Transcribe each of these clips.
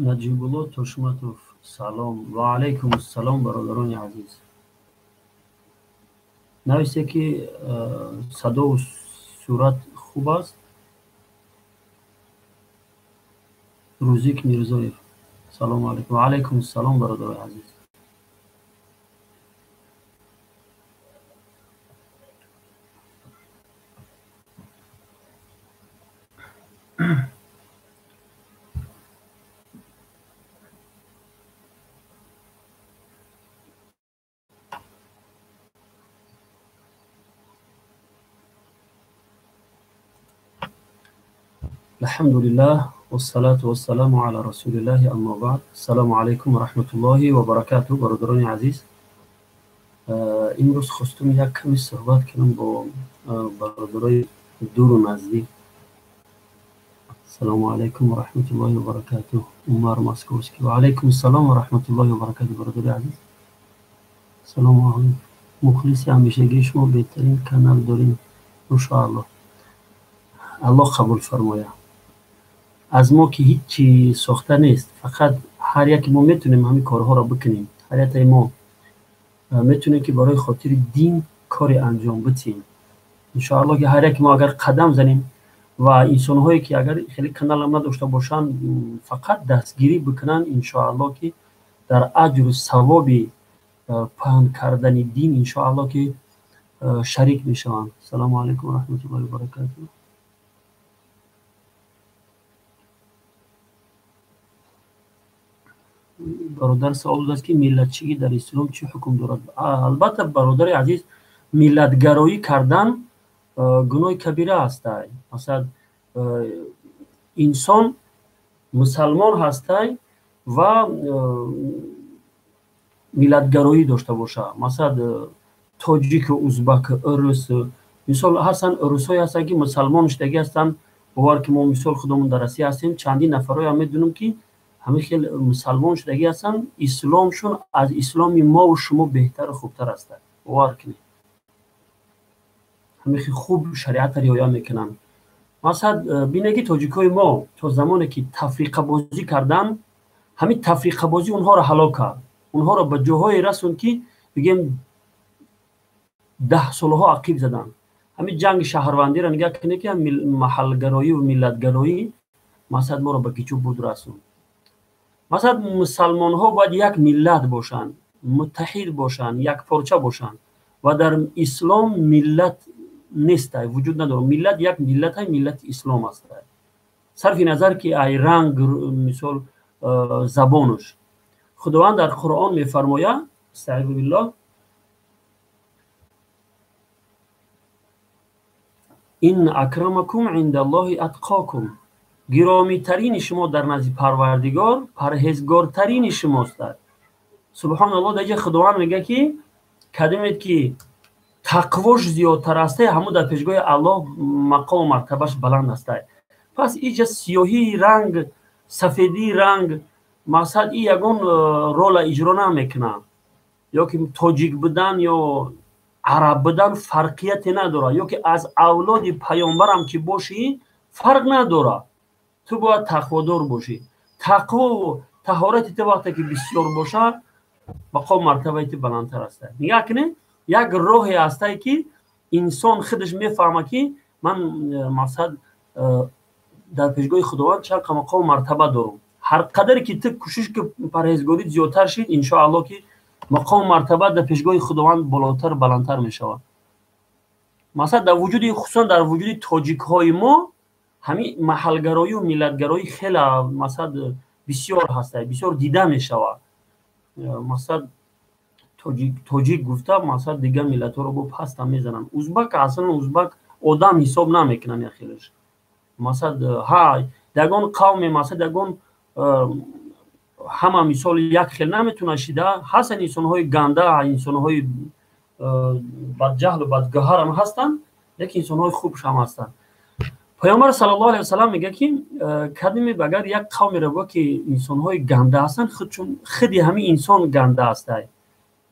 نجیب‌الله تشمتوف سلام و علیکم السلام برادران عزیز. نویسته که صدا و صورت خوب است. روزیک میرزایف سلام علیکم. و علیکم السلام برادران عزیز. الحمد لله والصلاة والسلام على رسول الله اما بعد. السلام علیکم و رحمت الله و برکاته برادران عزیز. امروز خواستم یک کمی صحبت کنم با برادرای دور و نزدیک. السلام علیکم و رحمت الله و برکاته. عمر ماسکوسکی. و علیکم السلام و رحمت الله و برکاته برادر عزیز. سلام علیکم. مخلص همیشگی شما بهترین کانال دارین ان شاء الله. الله قبول فرماید. از ما که هیچی ساخته نیست، فقط هر یک ما میتونیم همین کارها را بکنیم. هر یک ما میتونیم که برای خاطر دین کاری انجام بدیم ان شاء الله. که هر یک ما اگر قدم زنیم و انسان هایی که اگر خیلی کانال هم نداشته باشن فقط دستگیری بکنن ان شاء الله که در اجر و ثواب پهن کردن دین ان شاء الله که شریک میشوند. سلام علیکم و رحمت الله و برکاته. برادر سوال داشت که ملتچگی در اسلام چه حکم دارد؟ البته برادر عزیز، ملتگرایی کردن گناه کبیره است. مثلا انسان مسلمان هست و ملتگرایی داشته باشه، مثلا تاجیک، ازبک، ارس، مثال هستن ارسایی هستن که مسلمان شدگی هستن. باور که ما مثال خودمون در روسیه هستیم، چندین نفرای هم میدونم که همه خیلی مسلمان شدگی هستن. اسلامشون از اسلام ما و شما بهتر و خوبتر است. باور کنید همه خیلی خوب شریعت رعایت میکنن. مثلا بینگی تاجیکای ما تا زمانی که تفریقه بازی کردن، همین تفریقه بازی اونها را هلاک کرد، اونها را به جاهای رسوند که بگیم 10 سالها عقیب زدن. همین جنگ شهروندی را نگاه کنید که محلگرایی و ملتگرایی مثلا ما را به گیچو بود رسوند. مثلا مسلمان ها باید یک ملت باشند، متحد باشند، یک پارچه باشند و در اسلام ملت نیست، وجود نداره. ملت یک ملت های ملت اسلام است، صرف نظر که ای رنگ مثال زبانش. خداوند در قرآن میفرماید استعیذ بالله ان اکرمکم عند الله اتقاکم، گرامی ترین شما در نزد پروردگار پرهیزگارترین شماست. سبحان الله. دیگه خداوند میگه که کدومید که تقواش زیادتر است همون در پیشگاه الله مقام و مرتبهش بلند است. پس اینجا سیاهی رنگ، سفیدی رنگ مثلا این یگون رول اجرا نمیکنه، یا که تاجیک بودن یا عرب بودن فرقیتی نداره، یا که از اولاد پیامبر هم که باشی فرق نداره. تو باید تقوادار باشی. تقوا و طهارت تو وقتی که بسیار باشه مقام مرتبه تو بلندتر است. نگاه کنید یک راهی است که انسان خودش میفهمه که من مثلا در پیشگاه خداوند چند مقام مرتبه دارم. هر قدر که تو کوشش که پرهیزگاری زیادتر شید ان شاء الله که مقام مرتبه در پیشگاه خداوند بالاتر بلندتر میشود. مثلا در وجود خصوصا در وجود تاجیک های ما همین محلگرایی و ملتگرایی خیلی مثلا بسیار هست، بسیار دیده میشود. مثلا تاجیک گفته مثلا دیگه ملت ها رو با پست هم میزنن. ازبک اصلا ازبک آدم حساب نمیکنن خیلیش. مثلا های دگان قوم مثلا دگان همه مثال یک خیل نمیتونه شیده هستن. انسان های گنده، انسان های بدجهل و بدگهر هم هستن، لیکن انسان های خوبش هم هستن. پیامبر صلی الله علیه و سلم میگه که کدومی اگر یک قوم رو که انسان های گنده هستن خودی همین انسان گنده است.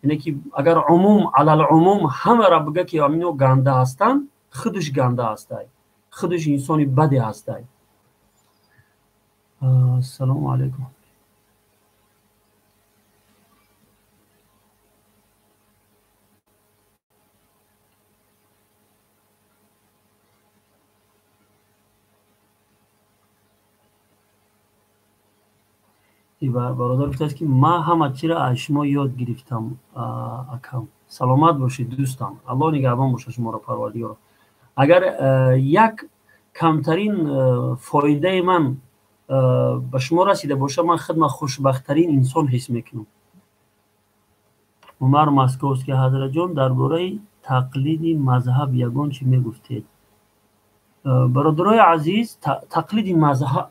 یعنی که اگر عموم علی العموم همه را بگه که همینو گنده هستن، خودش گنده است، خودش انسانی بدی است. سلام علیکم. برادر گفت که ما همه چی را از شما یاد گرفتم اکرم. سلامت باشید دوستان، الله نگهبان باشه شما را پروردگار. اگر یک کمترین فایده من به شما رسیده باشه، من خود خوشبختترین انسان حس میکنم. عمر مسکوفسکی حضرت جان درباره تقلید مذهب یگان چی میگفتید؟ برادرای عزیز،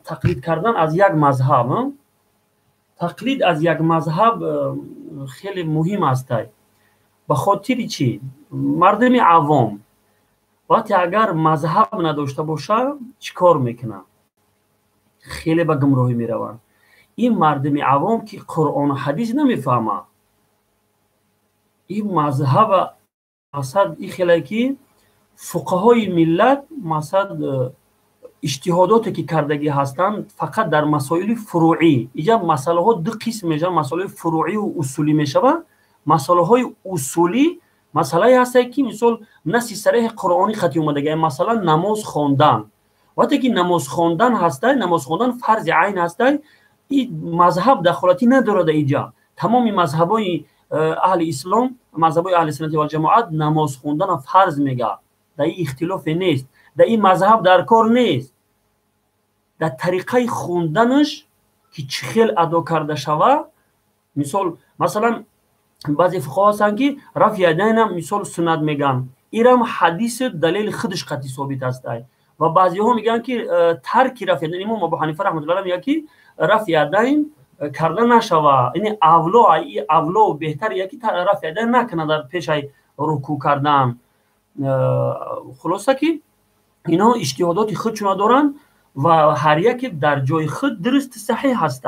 تقلید کردن از یک مذهب، تقلید از یک مذهب خیلی مهم است. به خاطر چی؟ مردم عوام وقتی اگر مذهب نداشته باشه چیکار میکنن؟ خیلی به گمراهی میرون. این مردم عوام که قرآن و حدیث نمیفهمه، این مذهب مثلا این خیلی که فقهای ملت مثلا اجتهاداتی که کردگی هستند فقط در مسائل فروعی، اینجا مسئله ها دو قسم میشه، مسئله فروعی و اصولی میشه. مسئله های اصولی مسئله هست که مثلا نص صریح قرآنی خطی اومده، مثلا نماز خواندن. وقتی که نماز خواندن هسته، نماز خواندن فرض عین هسته، این مذهب دخالتی نداره در اینجا. تمام مذهبای اهل اسلام، مذهبای اهل سنت و جماعت نماز خواندن فرض میگه، در این اختلاف نیست، در این مذهب در کار نیست. در طریقه خوندنش که چه خیل ادا کرده شوه، مثلا بعضی فقها هستن که رفع یدین مثال سنت میگن، اینم حدیث دلیل خودش قطعی ثابت است. و بعضی ها میگن که ترک رفع یدین، امام ابو حنیفه رحمت الله علیه میگه که رفع یدین کرده نشوه، یعنی اولا و بهتر یکی رفع یدین نکنه در پیش رکوع کردن. خلاصه که اینا اجتهادات خودشون دارن و هر یک در جای خود درست صحیح هست.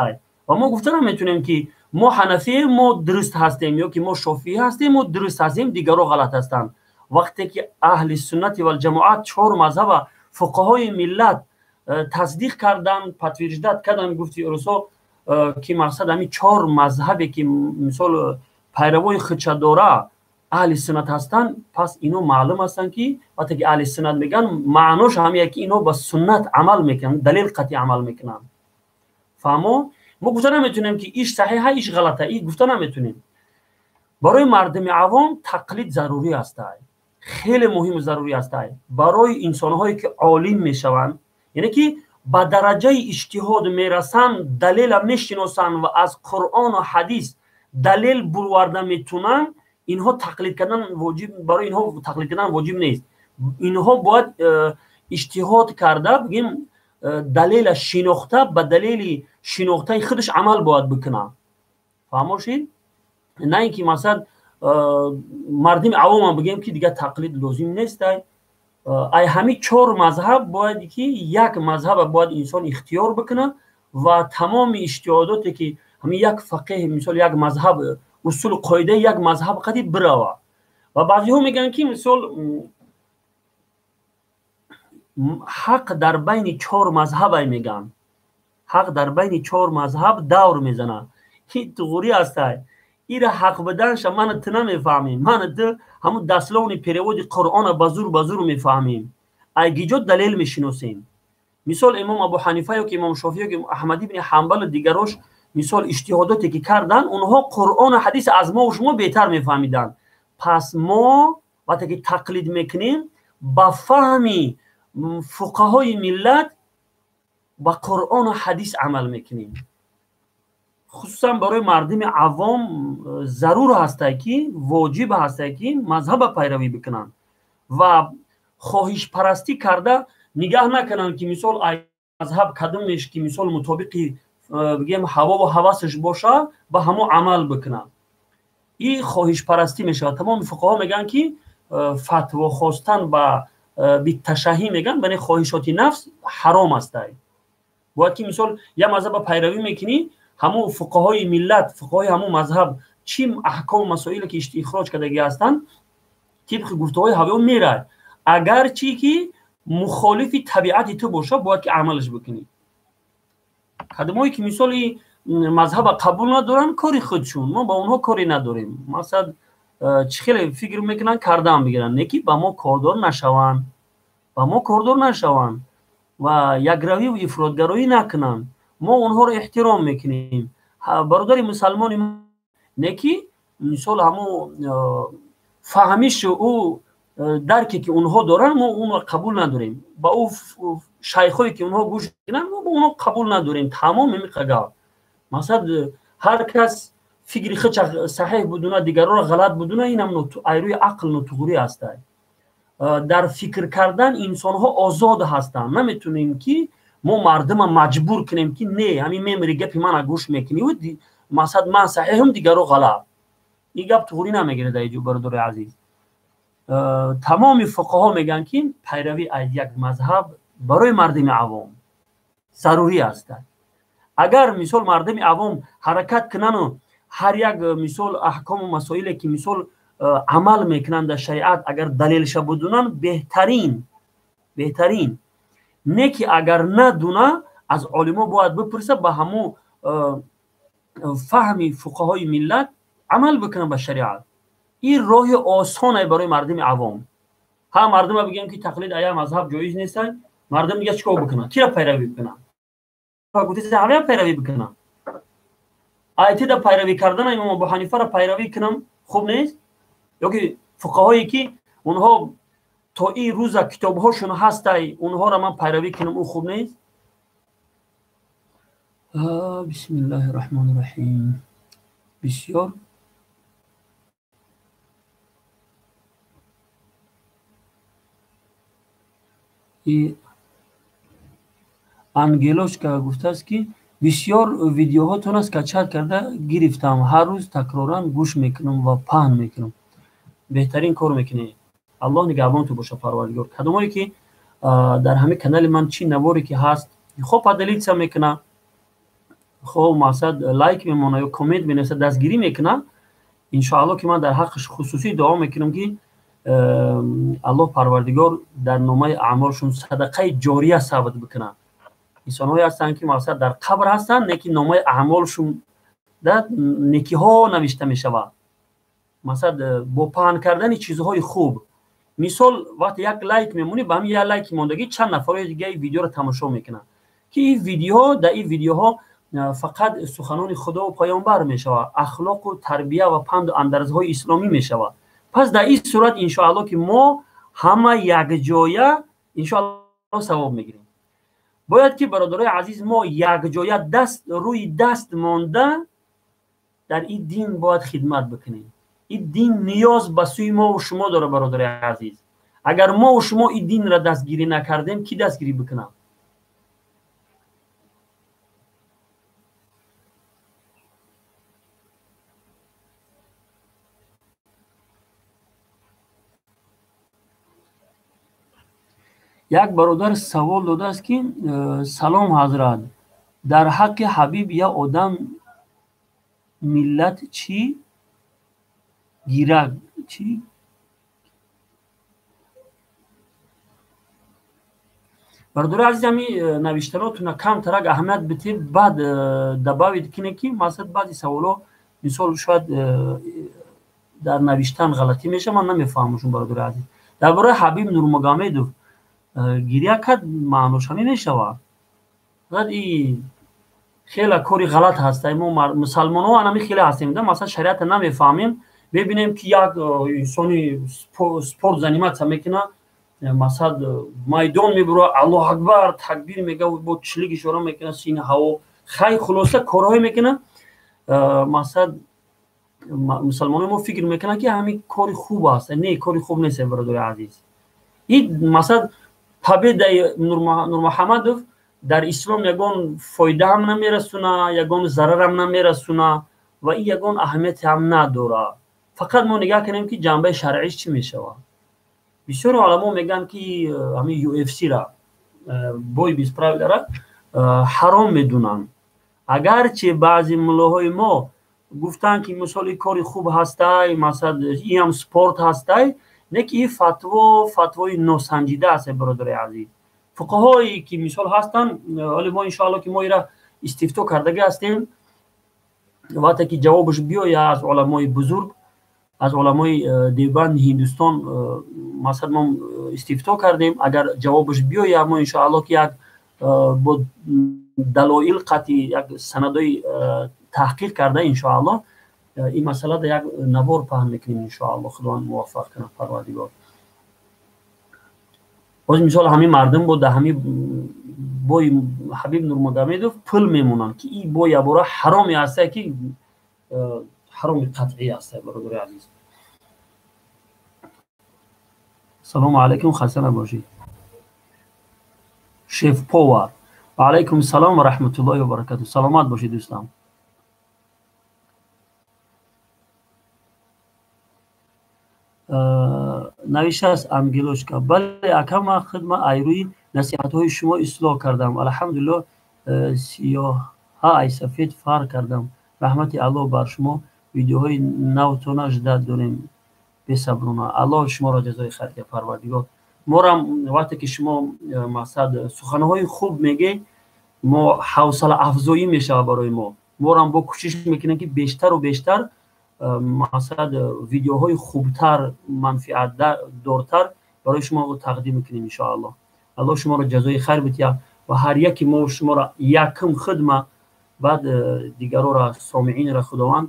و ما گفته نمیتونیم که ما حنفی ما درست هستیم یا که ما شافعی هستیم ما درست هستیم، دیگرها غلط هستند. وقتی که اهل سنت و جماعت چهار مذهب فقهای ملت تصدیق کردن، پتویجدت کردن، گفتی ارسو که مقصد همین چهار مذهبی که مثال پیروای خودش داره اهل سنت هستن، پس اینو معلوم هستن که وقتی که اهل سنت میگن معناش همینه که اینو با سنت عمل میکنن، دلیل قطعی عمل میکنن. فهمو؟ ما گفته نمیتونیم که ایش صحیحه ایش غلطه، ای گفته نمیتونیم. برای مردم عوام تقلید ضروری است، خیلی مهم و ضروری است. برای انسانهایی که عالم میشوند، یعنی که به درجه اجتهاد میرسن، دلیل میشناسن و از قرآن و حدیث دلیل برآورده میتونن، اینها تقلید کردن واجب، برای اینها تقلید کردن واجب نیست. اینها باید اجتهاد کرده، بگیم دلیل شناخته به دلیل شناخته خودش عمل باید بکنه. فهموشید؟ نه اینکه مثلا مردم عوام بگیم که دیگه تقلید لازم نیست. ای همین چهار مذهب باید که یک مذهب باید انسان اختیار بکنه و تمام اجتهاداتی که همین یک فقیه مثال یک مذهب اصول قاعده یک مذهب قدی بروه. و بعضی ها میگن که مثال حق در بین چهار مذهب میگن، حق در بین چهار مذهب دور میزنه، این تغوری است. این حق بدنش من تو نمیفهمیم، من تو همون دستلون پیرواد قرآن بزرگ میفهمیم، ایگیجا دلیل میشناسیم. مثال امام ابو حنیفه یا که امام شافعی یا که احمدی بن حنبل و دیگراش مثال اجتهاداتی که کردن، اونها قرآن و حدیث از ما و شما بهتر میفهمیدن. پس ما وقتی که تقلید میکنیم با فهمی فقهای ملت با قرآن و حدیث عمل میکنیم. خصوصا برای مردم عوام ضرور هسته که واجب هسته که مذهب پیروی بکنن و خواهش پرستی کرده نگاه نکنن که مثال مذهب کدومش که مثال مطابقی بگیم هوا و هوسش باشه با همو عمل بکنن. این خواهش پرستی میشه. تمام فقها میگن که فتوا خواستن با تشهی میگن بین خواهشات نفس حرام است. باید که مثال یا مذهب پیروی میکنی، همو فقهای ملت، فقهای همو مذهب چی احکام مسائلی که اخراج کردگی هستن طبق گفته‌های هوا میره، اگر چی که مخالف طبیعت تو باشه باید که عملش بکنی. خدمایی که مثال مذهب قبول ندارن کاری خودشون، ما با اونها کاری نداریم. مثلا چه خیلی فکر میکنن کردن بگیرن، نکی با ما کاردار نشوند، با ما کاردار نشوند و یک روی و افراطگرایی نکنن. ما اونها رو احترام میکنیم. برادر مسلمان نکی مثال همو فهمیش او درکی که اونها دارن ما اون قبول نداریم، با او شیخایی که اونها گوش میکنن ما با اونها قبول نداریم. تمام میقگا مثلا هر کس فکری خود صحیح بدونه دیگران را غلط بدونه، این هم ایروی عقل نطوری است. در فکر کردن انسان ها آزاد هستند. نمیتونیم که ما مردم مجبور کنیم که نه همین میمری گپی من گوش میکنی و مثلا من صحیحم دیگران غلط. این گپ طوری نمیگیره در اینجا برادر عزیز. تمام فقها میگن که پیروی از یک مذهب برای مردم عوام ضروری است. اگر مثال مردم عوام حرکت کنن و هر یک مثال احکام و مسائلی که مثال عمل میکنن در شریعت اگر دلیلش بدونن بهترین نه که اگر ندونه از علما باید بپرسه به همو فهمی فقهای ملت عمل بکنن به شریعت. این راه آسانه برای مردم عوام. ها مردم بگیم که تقلید ای مذهب جایز نیست، مردم دیگه چیکار بکنن؟ کی را پیروی بکنن؟ گفته همه پیروی بکنن. آیت دا پیروی کردن امام ابو حنیفه را پیروی کنم خوب نیست؟ یا که فقهایی که اونها تا این روز کتابهاشون هست اونها را من پیروی کنم او خوب نیست؟ بسم الله الرحمن الرحیم. بسیار انگلوش که گفته است که بسیار ویدیوهاتون است که چت کرده گرفتم، هر روز تکرارا گوش میکنم و پهن میکنم. بهترین کار میکنی. الله نگهبان تو باشه پروردگار. کدومایی که در همه کانال من چی نواری که هست خب پدلیت سم میکنه، خب مثلا لایک میمونه یا کامنت مینویسه دستگیری میکنه. ان شاء الله که من در حقش خصوصی دعا میکنم که الله پروردگار در نامه اعمالشون صدقه جاریه ثابت بکنه. انسان‌هایی هستند که مثلا در قبر هستند نیکی نامه اعمالشون در نیکی ها نوشته می شود. مثلا با پهن کردن چیزهای خوب، مثال وقتی یک لایک میمونی به همین یک لایک موندگی چند نفر دیگه این ویدیو رو تماشا میکنن که این ویدیوها در این ویدیوها فقط سخنان خدا و پیامبر می شود، اخلاق و تربیه و پند و اندرزهای اسلامی می شود. پس در این صورت ان شاء الله که ما همه یک جایه ان شاء الله ثواب میگیریم. باید که برادرای عزیز ما یک جایه دست روی دست مانده در این دین باید خدمت بکنیم. این دین نیاز به سوی ما و شما داره برادرای عزیز. اگر ما و شما این دین را دستگیری نکردیم کی دستگیری بکنه؟ یک برادر سوال داده است که سلام حضرت، در حق حبیب یا آدم ملت چی گیرد چی؟ برادر عزیز همی نوشتناتون کم ترک اهمیت بتید بعد دباوید کنه که مثلا بعضی سوالا مثال شاید در نوشتن غلطی میشه من نمیفهمشون. برادر عزیز درباره حبیب نورمگامدوف گریه کرد معنوش همین نشود. این خیلی کاری غلط هست. ما مسلمان ها همی خیلی هستیم مثلا شریعت نمیفهمیم، ببینیم که یک انسانی سپورت زنیمت میکنه مثلا میدان میبره الله اکبر تکبیر میگه و با چلیگ اشاره میکنه سینه هوا خیلی خلاصه کارهای میکنه. مثلا مسلمان ما فکر میکنه که همین کاری خوب است. نه کاری خوب نیست برادر عزیز. این مثلا طبیعت نور محمدوف در اسلام یگان فایده هم نمیرسونه یگان ضرر هم نمیرسونه و این یگان اهمیت هم نداره. فقط ما نگاه کنیم که جنبه شرعیش چی میشود. بسیار علما میگن که همین یو اف سی را بوی بیس پراوی را حرام میدونن. اگرچه بعضی ملاهای ما گفتن که مثلا کاری خوب هسته مثلا این هم سپورت هسته، نه که این فتوای ناسنجیده است برادر عزیز. فقهایی که مثال هستن ولی ما انشاءالله که ما ایرا استفتاء کردگی هستیم وقتی که جوابش بیاید از علمای بزرگ از علمای دیوبند هندوستان مثلا ما استفتاء کردیم، اگر جوابش بیاید ما انشاءالله که یک با دلایل قطعی یک سندای تحقیق کرده انشاءالله این مسئله در یک نوار پهن میکنیم انشاءالله. خداوند موفق کنه پروردگار. باز مثال همین مردم بود همین بوی حبیب نورمگامدوف پل میمونن که این بوی ابورا حرامی هسته که حرام قطعی هسته. برادر عزیز سلام علیکم، خسته نباشید. شیف پاور و علیکم السلام و رحمت الله و برکاته. سلامت باشید دوستان. نوشته است امگلوشکا. بله اکم خدمت ایروی نصیحت های شما اصلاح کردم الحمدلله. سیاه ها ای سفید فرق کردم. رحمت الله بر شما. ویدیوهای نوتونش داریم بصبرونه. الله شما را جزای خیر ده پروردگار. ما را وقتی که شما مقصد سخنهای خوب میگه ما حوصله افزایی میشه برای ما را با کوشش میکنیم که بیشتر و بیشتر مقصد ویدیوهای خوبتر منفعت دارتر برای شما تقدیم میکنیم ان شاء الله. الله شما را جزای خیر بده و هر یکی ما شما را یکم خدمت بعد دیگران را سامعین را خداوند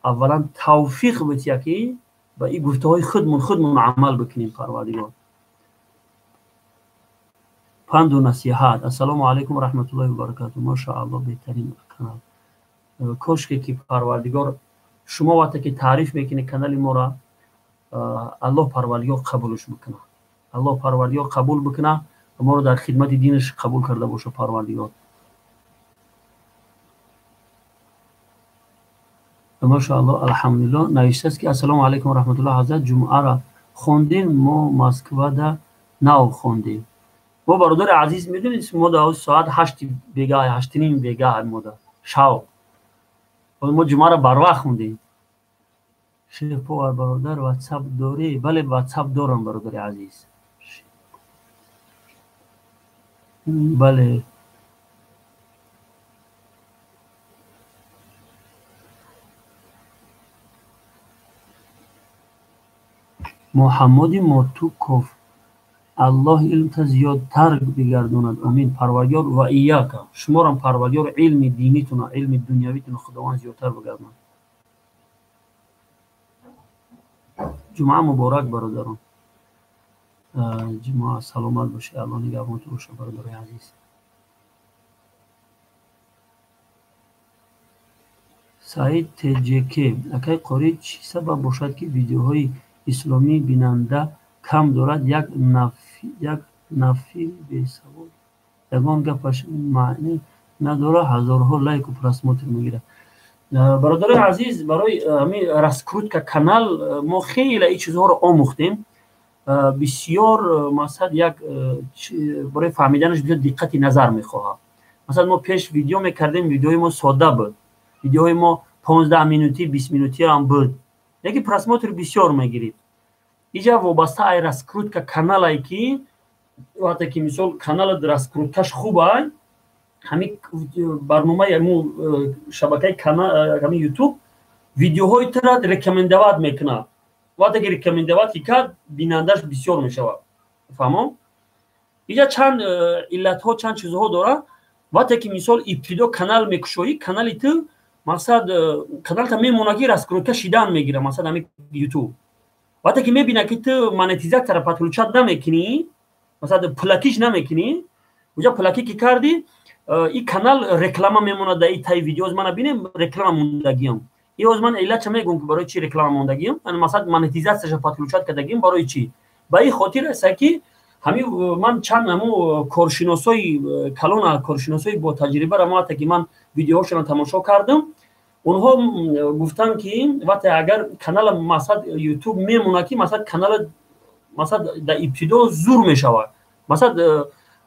اولا توفیق بده که با این گفته های خودمون عمل بکنیم پروردگار. پند و نصیحت. السلام علیکم و رحمت الله و برکاته. ماشاءالله بهترین کانال. کاشکی که پروردگار شما وقتی که تعریف میکنه کانال ما را الله پروردگار قبولش میکنه. الله پروردگار قبول بکنه و ما را در خدمت دینش قبول کرده باشه پروردگار. ماشاءالله الحمدلله. نوشته است که السلام علیکم و رحمت الله. حضرت جمعه را خوندیم ما مسکو دا نو خوندیم. ما برادر عزیز میدونید ما در ساعت 8 بیگاه 8 نیم بیگاه ما در شب ما جمعه را بر وقت خوندیم. شیخ پاور برادر واتساپ داری؟ بله واتساپ دارم برادر عزیز. بله محمد مرتوکوف. الله علم تا زیادتر بگرداند. امین پروردگار و ایاک. شما را پروردگار علم دینیتون علم دنیویتون خداوند زیادتر بگرداند. جمعه مبارک برادران. جمعه سلامت باشه. الله نگهبانتون باشه برادر عزیز. سعید تجکی. اکی قاری چی سبب باشد که ویدیوهای اسلامی بیننده کم دارد؟ یک نفی بی‌سواد یگان گپش معنی نداره هزارها لایک و پراسموتر میگیره. برادر عزیز برای همین راسکروتکا کانال ما خیلی این چیزها رو آموختیم. بسیار مثلا یک برای فهمیدنش بسیار دقت نظر میخواه. مثلا ما پیش ویدیو میکردیم ویدیوی ما ساده بود. ویدیوی ما 15 مینوتی 20 مینوتی هم بود. یکی پراسموتر بسیار میگیرید. اینجا وابسته ای راسکروتکا کانال ای که وقتی که مثال کانال راسکروتکاش خوبه همین برنامه یمو شبکه کانال همین یوتیوب ویدیوهای تر ریکامندواد میکنه. وقتی که ریکامندواد کرد بینندش بسیار میشود. فهمم؟ اینجا چند علت ها چند چیزها داره. وقتی که مثال ابتدا کانال میکشوی کانال تو مقصد کانال تا میمونه که راسکروتکا شیدن میگیره مثلا همین یوتیوب. وقتی که میبینه که تو مانتیزات را پاتلوچات نمیکنی مثلا پلاکیش نمیکنی اونجا پلاکی که کردی این کانال رکلام میمونه در این تای ویدیوز من ببینم رکلام موندگیم. این از من علت چه میگم که برای چی رکلام موندگیم؟ یعنی مثلا مانتیزاتش پاتلوچات کردگیم برای چی؟ با این خاطر است که همین من چند همو کارشناسای کلون کارشناسای با تجربه را ما تا که من ویدیوهاشون تماشا کردم اونها گفتن که وقتی اگر کانال مثلا یوتیوب میمونه که مثلا کانال مثلا در ابتدا زور میشود مثلا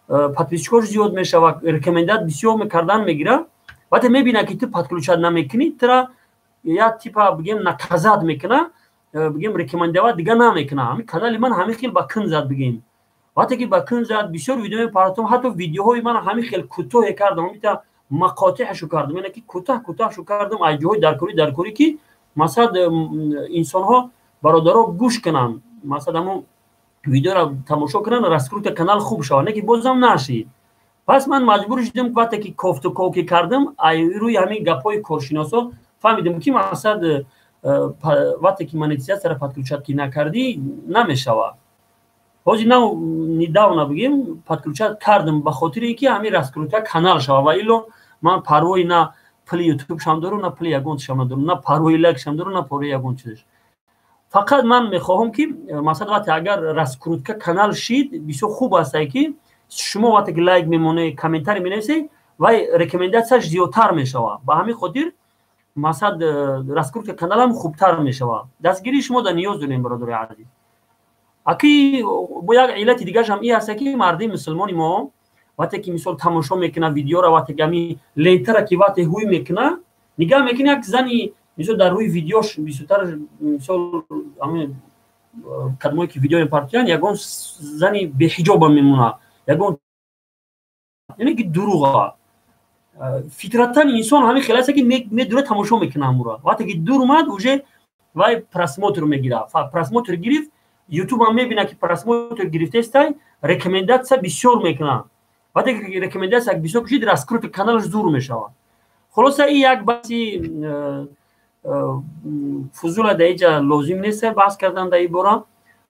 پاتویچکوش زیاد میشود ریکامندات بسیار میکردن میگیره وقتی میبینه که تو پاتکلوچات نمیکنی ترا یا تیپا بگیم نکازات میکنه بگیم ریکامندات دیگه نمیکنه. همین کانال من همین خیلی با کن زد بگیم وقتی که با کن زد بسیار ویدیو میپارتم حتی ویدیوهای من همین خیلی کوتاه کردم میتا مقاطعشو کردم یعنی که کوتاهشو کردم ایجوهای درکوری که مثلا انسان ها برادرها گوش کنن مثلا همون ویدیو را تماشا کنن راسکروت کانال خوب شود نه که بازم نشید. پس من مجبور شدم وقتی که کوفت و کوکی کردم روی همین گپای کارشناسا فهمیدم که مثلا وقتی که монетизация подключатки نکردی نمیشوه. حاجی недавно بگیم подключат کردم به خاطر اینکه همین раскрутка کانال شوه و الا من پروای نه پلی یوتیوب شم دارم نه پلی اکانت شم دارم نه پروای لایک شم دارم نه پروای اکانت چیزش. فقط من میخواهم که مثلا وقتی اگر раскрутка کانال شید بسیار خوب است که شما وقتی که لایک میمونه کامنتار مینویسید و ریکامنداسیش زیادتر میشوه. به همین خاطر مثلا раскрутка کانال هم خوبتر میشوه. دستگیری شما در نیاز داریم برادر عزیز. اکی با یک علت دیگه هم این است که مردم مسلمانی ما وقتی که مثلا تماشا میکنه ویدیو را وقتی که می لینتر کی وقتی هوی میکنه نگاه میکنه یک زنی مثلا در روی ویدیوش بیشتر مثلا همین کدومی که ویدیو پارتیان یگون زنی به حجاب میمونه یگون یعنی که دروغه فطرتا انسان همین خلاصه که میدونه تماشا میکنه امورا وقتی که دور اومد اوجه وای پراسموتر میگیره پراسموتر گرفت یوتیوب هم میبینه که پراسموتر گرفته است ریکامنداسیا بسیار میکنه وقتی که ریکامنداسیا بسیار کشید раскрутка کانالش زور میشه. خلاصه این یک بحثی فضول در اینجا لازم نیست بحث کردن در این باره.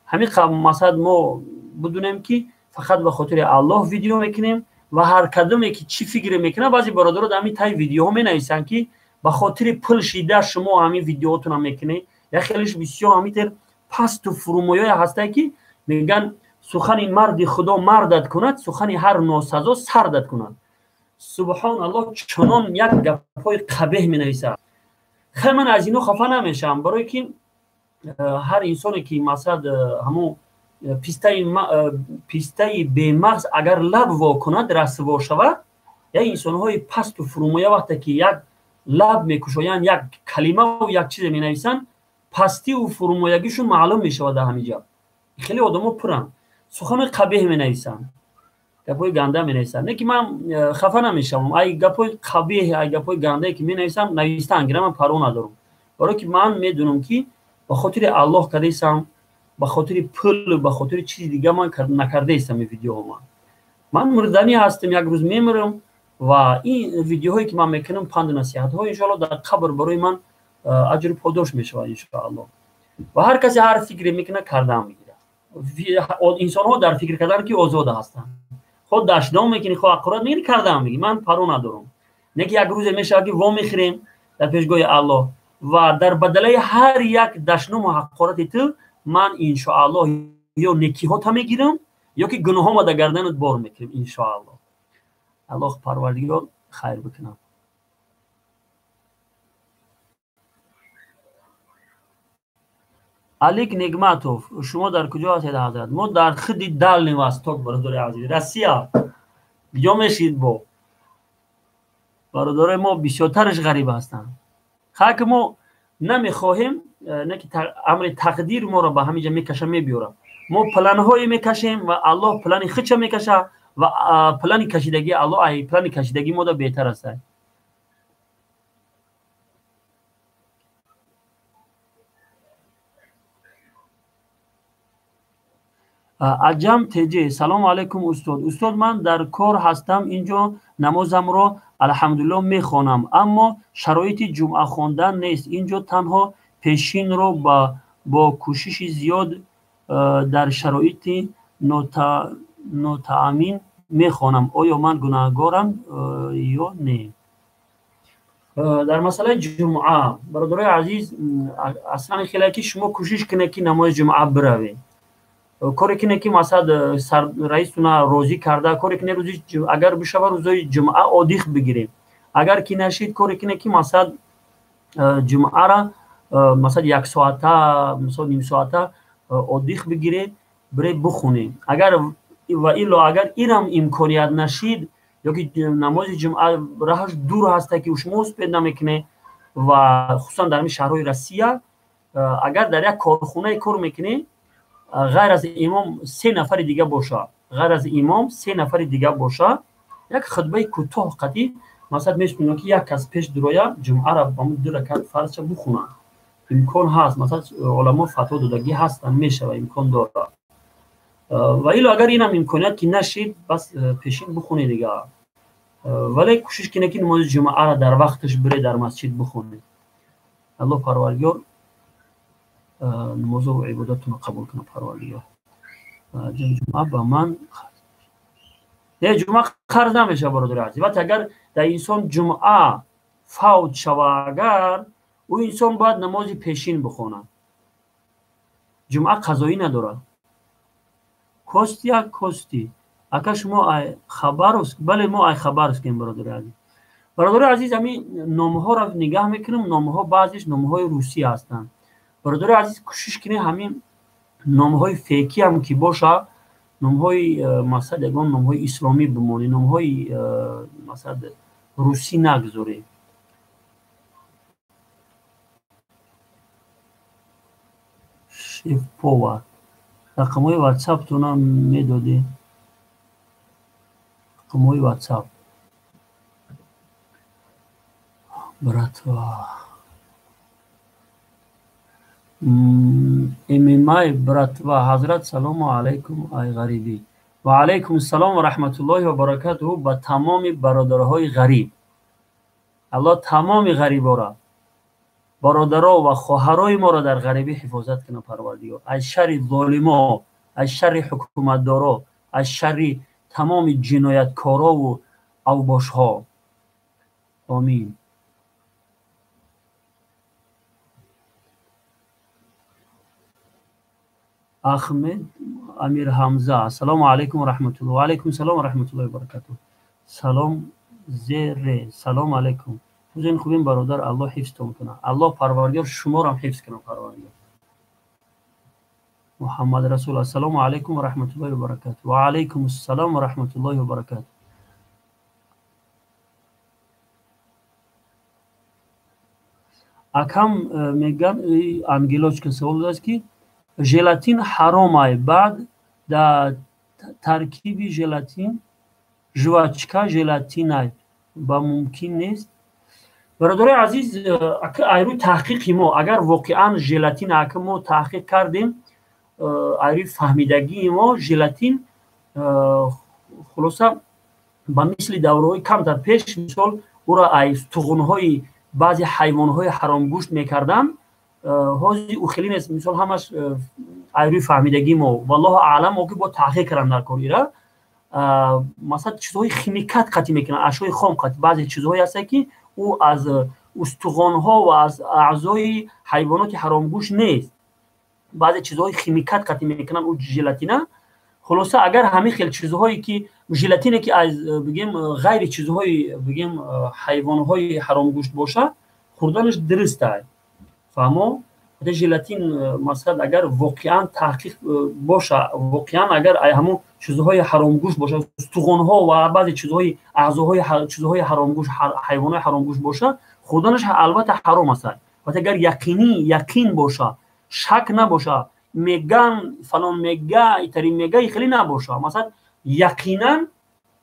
همین مقصد ما بدونیم که فقط به خاطر الله ویدیو میکنیم و هر کدومی که چی فکر میکنه بعضی برادرها در همین تای ویدیو ها مینویسن که به خاطر پول شیده شما همین ویدیوهاتون هم میکنید یا خیلیش بسیار همین پست و فرومایه هسته که میگن سخن مرد خدا مردت کند سخن هر ناسزا سردت کند. سبحان الله چنان یک گپای قبیح مینویسه. خیلی من از اینو خفه نمیشم برای که هر انسانی که مثلا همون پیسته به مغز اگر لب وا کند رسوا شود یا انسان های پست و فرومایه وقتی که یک لب میکشوین یک کلمه و یک چیز مینویسن پستی و فرومایگیشون معلوم میشه در همینجا. خیلی آدما پرن سخن قبیح مینویسن گپای گنده مینویسن. نه که من خفه نمیشم ای گپای قبیح ای گپای گنده که مینویسم نوشتن گیرم من پرو ندارم برای که من میدونم که به خاطر الله کردیسم به خاطر پول به خاطر چیز دیگه من نکرده استم این ویدیو من مردنی هستم یک روز میمیرم و این ویدیوهایی که من میکنم پند نصیحت ها ان شاء الله در قبر برای من اجر پاداش میشه ان شاء الله. و هر کسی هر فکری میکنه کردن میگیره. انسان ها در فکر کردن که آزاد هستن. خود داشتم میکنی خود اقرار میگی کردن میگی من پرو ندارم. نه که یک روز میشه که وا میخریم در پیشگاه الله و در بدله هر یک دشنام و حقارت تو من ان شاء الله یا نیکی ها تا میگیرم یا که گناه ها ما در گردنت بار میکنیم ان شاء الله. الله پروردگار خیر بکنه. علیک نگماتوف شما در کجا هستید حضرت؟ ما در خدی دال نیواستوک برادر عزیز روسیه بیا میشید با برادر ما بسیارترش غریب هستن. خاک ما نمیخواهیم نه که امر تقدیر ما را به همینجا میکشه میبیوره. ما پلان های میکشیم و الله پلان خودش میکشه و پلان کشیدگی الله ای پلان کشیدگی ما دا بهتر است. عجم تجی سلام علیکم استاد من در کار هستم اینجا نمازم را الحمدلله میخوانم اما شرایط جمعه خواندن نیست اینجا تنها پیشین را با کوشش زیاد در شرایط ناتامین میخوانم آیا من گناهگارم یا نه؟ در مسئله جمعه برادرای عزیز اصلا خیلی که شما کوشش کنه که نماز جمعه بروید کاری کنه که مثلا رئیستون روزی کرده کاری کنه روزی اگر بشه روزای جمعه عادی بگیریم اگر که نشید کاری کنه که مثلا جمعه را مثلا یک ساعته مثلا نیم ساعته عادی بگیرید برای بخونید اگر و الا اگر اینم امکانیت نشید یا که نماز جمعه راهش دور هسته که شما پیدا نمیکنه و خصوصا در شهرهای روسیه اگر در یک کارخانه کار میکنه غیر از امام 3 نفر دیگه باشه غیر از امام 3 نفر دیگه باشه یک خطبه کوتاه قدی مثلا میشونه که یک کس پیش درویا جمعه را با 2 رکعت فرض بخونه امکان هست مثلا علما فتوا دادگی هستن میشه و امکان داره و الا اگر اینم امکانیت که نشید بس پیشین بخونید دیگه، ولی کوشش کنید که نماز جمعه را در وقتش بره در مسجد بخونید. الله پروردگار نماز و عبادتتون قبول کنه پروردگار. جمعه با من نه جمعه قرض نمیشه برادر عزیز. وقتی اگر در انسان جمعه فوت شود اگر او انسان باید نماز پیشین بخونه. جمعه قضایی نداره. کوست یا کوستی اگر شما خبر است بله ما خبر است که برادر عزیز. برادر عزیز همین نامه ها را نگاه میکنم، نامه ها بعضیش نامه های روسی هستند. برادر عزیز کوشش کنید همین نامه های فیکی هم که باشه، نامه های مثلا یگان نامه های اسلامی بمونه، نامه های مثلا روسی نگذارید. شیف پاور رقم های واتساپ تونم میدادی، رقم های واتساپ براتوا امامای براتوا حضرت سلام علیکم ای غریبی و علیکم السلام و رحمت الله و برکاته به تمام برادرهای غریب. الله تمام غریبا را برادرها و خواهرای ما را در غریبی حفاظت کنه پروردگار، از شر ظالما، از شر حکومتدارا، از شر تمام جنایتکارا و اوباشها. آمین. احمد امیر حمزه سلام علیکم و رحمت الله و علیکم السلام و رحمت الله و برکاته. سلام زیر سلام علیکم. خوبین خوبین برادر، الله حفظتون کنه. الله پروردگار شما را هم حفظ کنه پروردگار. محمد رسول الله سلام علیکم و رحمت الله و برکاته. و علیکم السلام و رحمت الله و برکاته. اکم میگن انگیلاچ که سوال است که ژلاتین حرامه، بعد در ترکیب ژلاتین ژواچکا ژلاتین با ممکن نیست. برادر عزیز ایرو تحقیق ما اگر واقعا ژلاتین اگه ما تحقیق کردیم ایرو فهمیدگی ما ژلاتین خلاصه با مثل دوره‌های کم در پیش مثال او را از استخوان‌های بعضی حیوان‌های حرامگوشت می‌کردن، هازی او خیلی نیست مثال همش ایرو فهمیدگی ما والله اعلم او که با تحقیق کردن در کوریرا مثلا چیزهای خیمیکات قطعی میکنن، اشیاء خام قطعی، بعضی چیزهایی هست که او از استخوان‌ها و از اعضای حیوانات حرامگوشت نیست، بعضی چیزهای خیمیکات قطعی میکنن او ژلاتینه. خلاصه اگر همین خیلی چیزهایی که ژلاتینه که از بگیم غیر چیزهای بگیم حیوان‌های حرامگوشت باشه خوردنش درسته. فهمو ژلاتین مثلا اگر واقعا تحقیق باشه، واقعا اگر همون چیزهای حرامگوشت باشه، استخوان‌ها و بعضی چیزهای اعضاهای چیزهای حرامگوشت حیوانات حرامگوشت باشه خوردنش البته حرام است. وقتی اگر یقین باشه، شک نباشه، میگن فلان میگه ایتری میگه خیلی نباشه، مثلا یقینا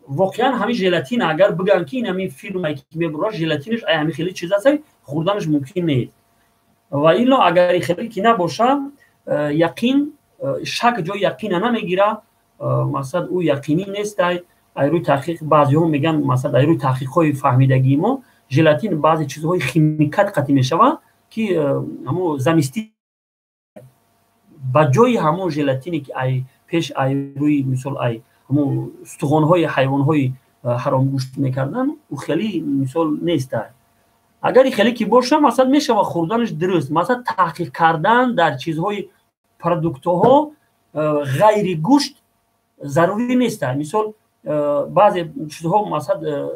واقعا همین ژلاتین اگر بگن که این همین فیلم که میبره ژلاتینش همین خیلی چیز است خوردنش ممکن نیست. و الا اگر خیلی که نباشه یقین شک جای یقین نمیگیره، مثلا او یقینی نیست. ایرو تحقیق بعضی‌ها میگن مثلا ایرو تحقیق‌های فهمیدگی ما ژلاتین بعضی چیزهای خیمیکات قطعی میشوه که همو زمستی با جای همو ژلاتینی که ای پیش ایروی مثال ای همو استخوان‌های حیوان‌های حرامگوشت میکردن او خیلی مثال نیست. اگر خیلی که باشه مثلا میشه و خوردنش درست. مثلا تحقیق کردن در چیزهای پروداکت‌ها غیر گوشت ضروری نیست. مثال بعضی چیزها مثلا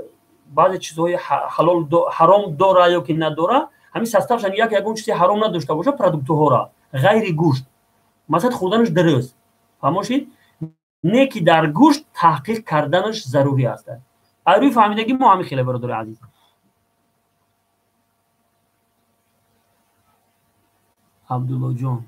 بعضی چیزهای حلال حرام داره یا که نداره همین سستفشن یک اون چیزی حرام نداشته باشه پروداکت‌ها را غیر گوشت مثلا خوردنش درست. فهموشید؟ نه که در گوشت تحقیق کردنش ضروری است. ایروی فهمیدگی ما همین خیلی برادر عزیز. عبدالله جان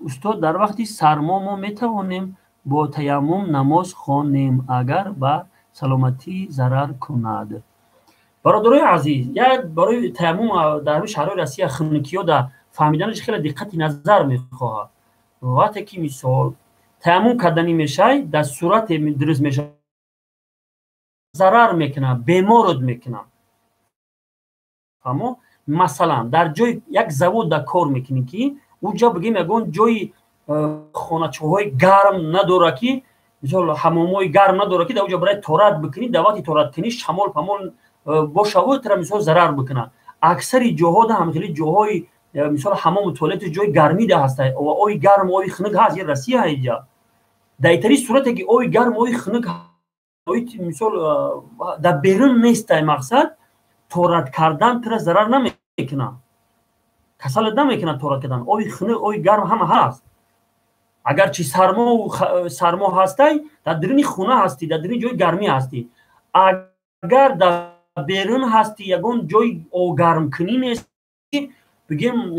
استاد در وقتی سرما ما میتوانیم با تیمم نماز خوانیم اگر به سلامتی ضرر کند؟ برادرای عزیز یا برای تیمم در شهرهای روسیه خنکی‌ها در فهمیدنش خیلی دقت نظر میخواه. وقتی که مثال تیمم کردنی میشه در صورت درست میشه ضرر میکنه بیمارد میکنه. اما مثلا در جای یک زواد در کار میکنی که اونجا بگیم یگون جای خانچوهای گرم نداره که مثلا حمامای گرم نداره که در اونجا برای تورات بکنی در وقتی تورات کنی شمال پمال باشه و تر مثلا ضرر بکنه. اکثر جاها ده همخیلی جاهای مثلا حمام و توالت جای گرمی ده هسته و آی گرم و آی خنک هست یه رسیه اینجا در اینطوری صورتی که آی گرم و آی خنک آی مثلا در بیرون نیست مقصد تورات کردن تر ضرر نمیکنه کسل نمیکنه تورات کردن آی خنک آی گرم همه هست. اگر چی سرما هستی در درون خونه هستی در درون جای گرمی هستی اگر در بیرون هستی یگون جای او گرم کنی نیست بگیم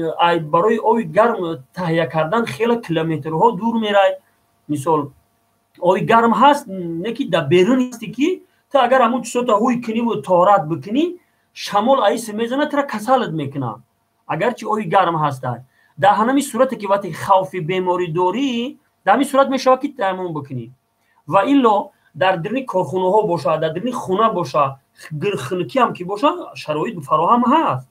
برای اوی گرم تهیه کردن خیلی کیلومترها دور میره مثال اوی گرم هست نکی در بیرون هستی که تا اگر همون چیزا تا هوی کنی و تورات بکنی شمال ایس میزنه تر کسالت میکنه اگر چی اوی گرم هستی. در همین صورتی که وقتی خوف بیماری داری در همین صورت میشه که تیمم بکنی و الا در درون کارخانه ها باشه در درون خونه باشه خنکی هم که باشه شرایط فراهم هست.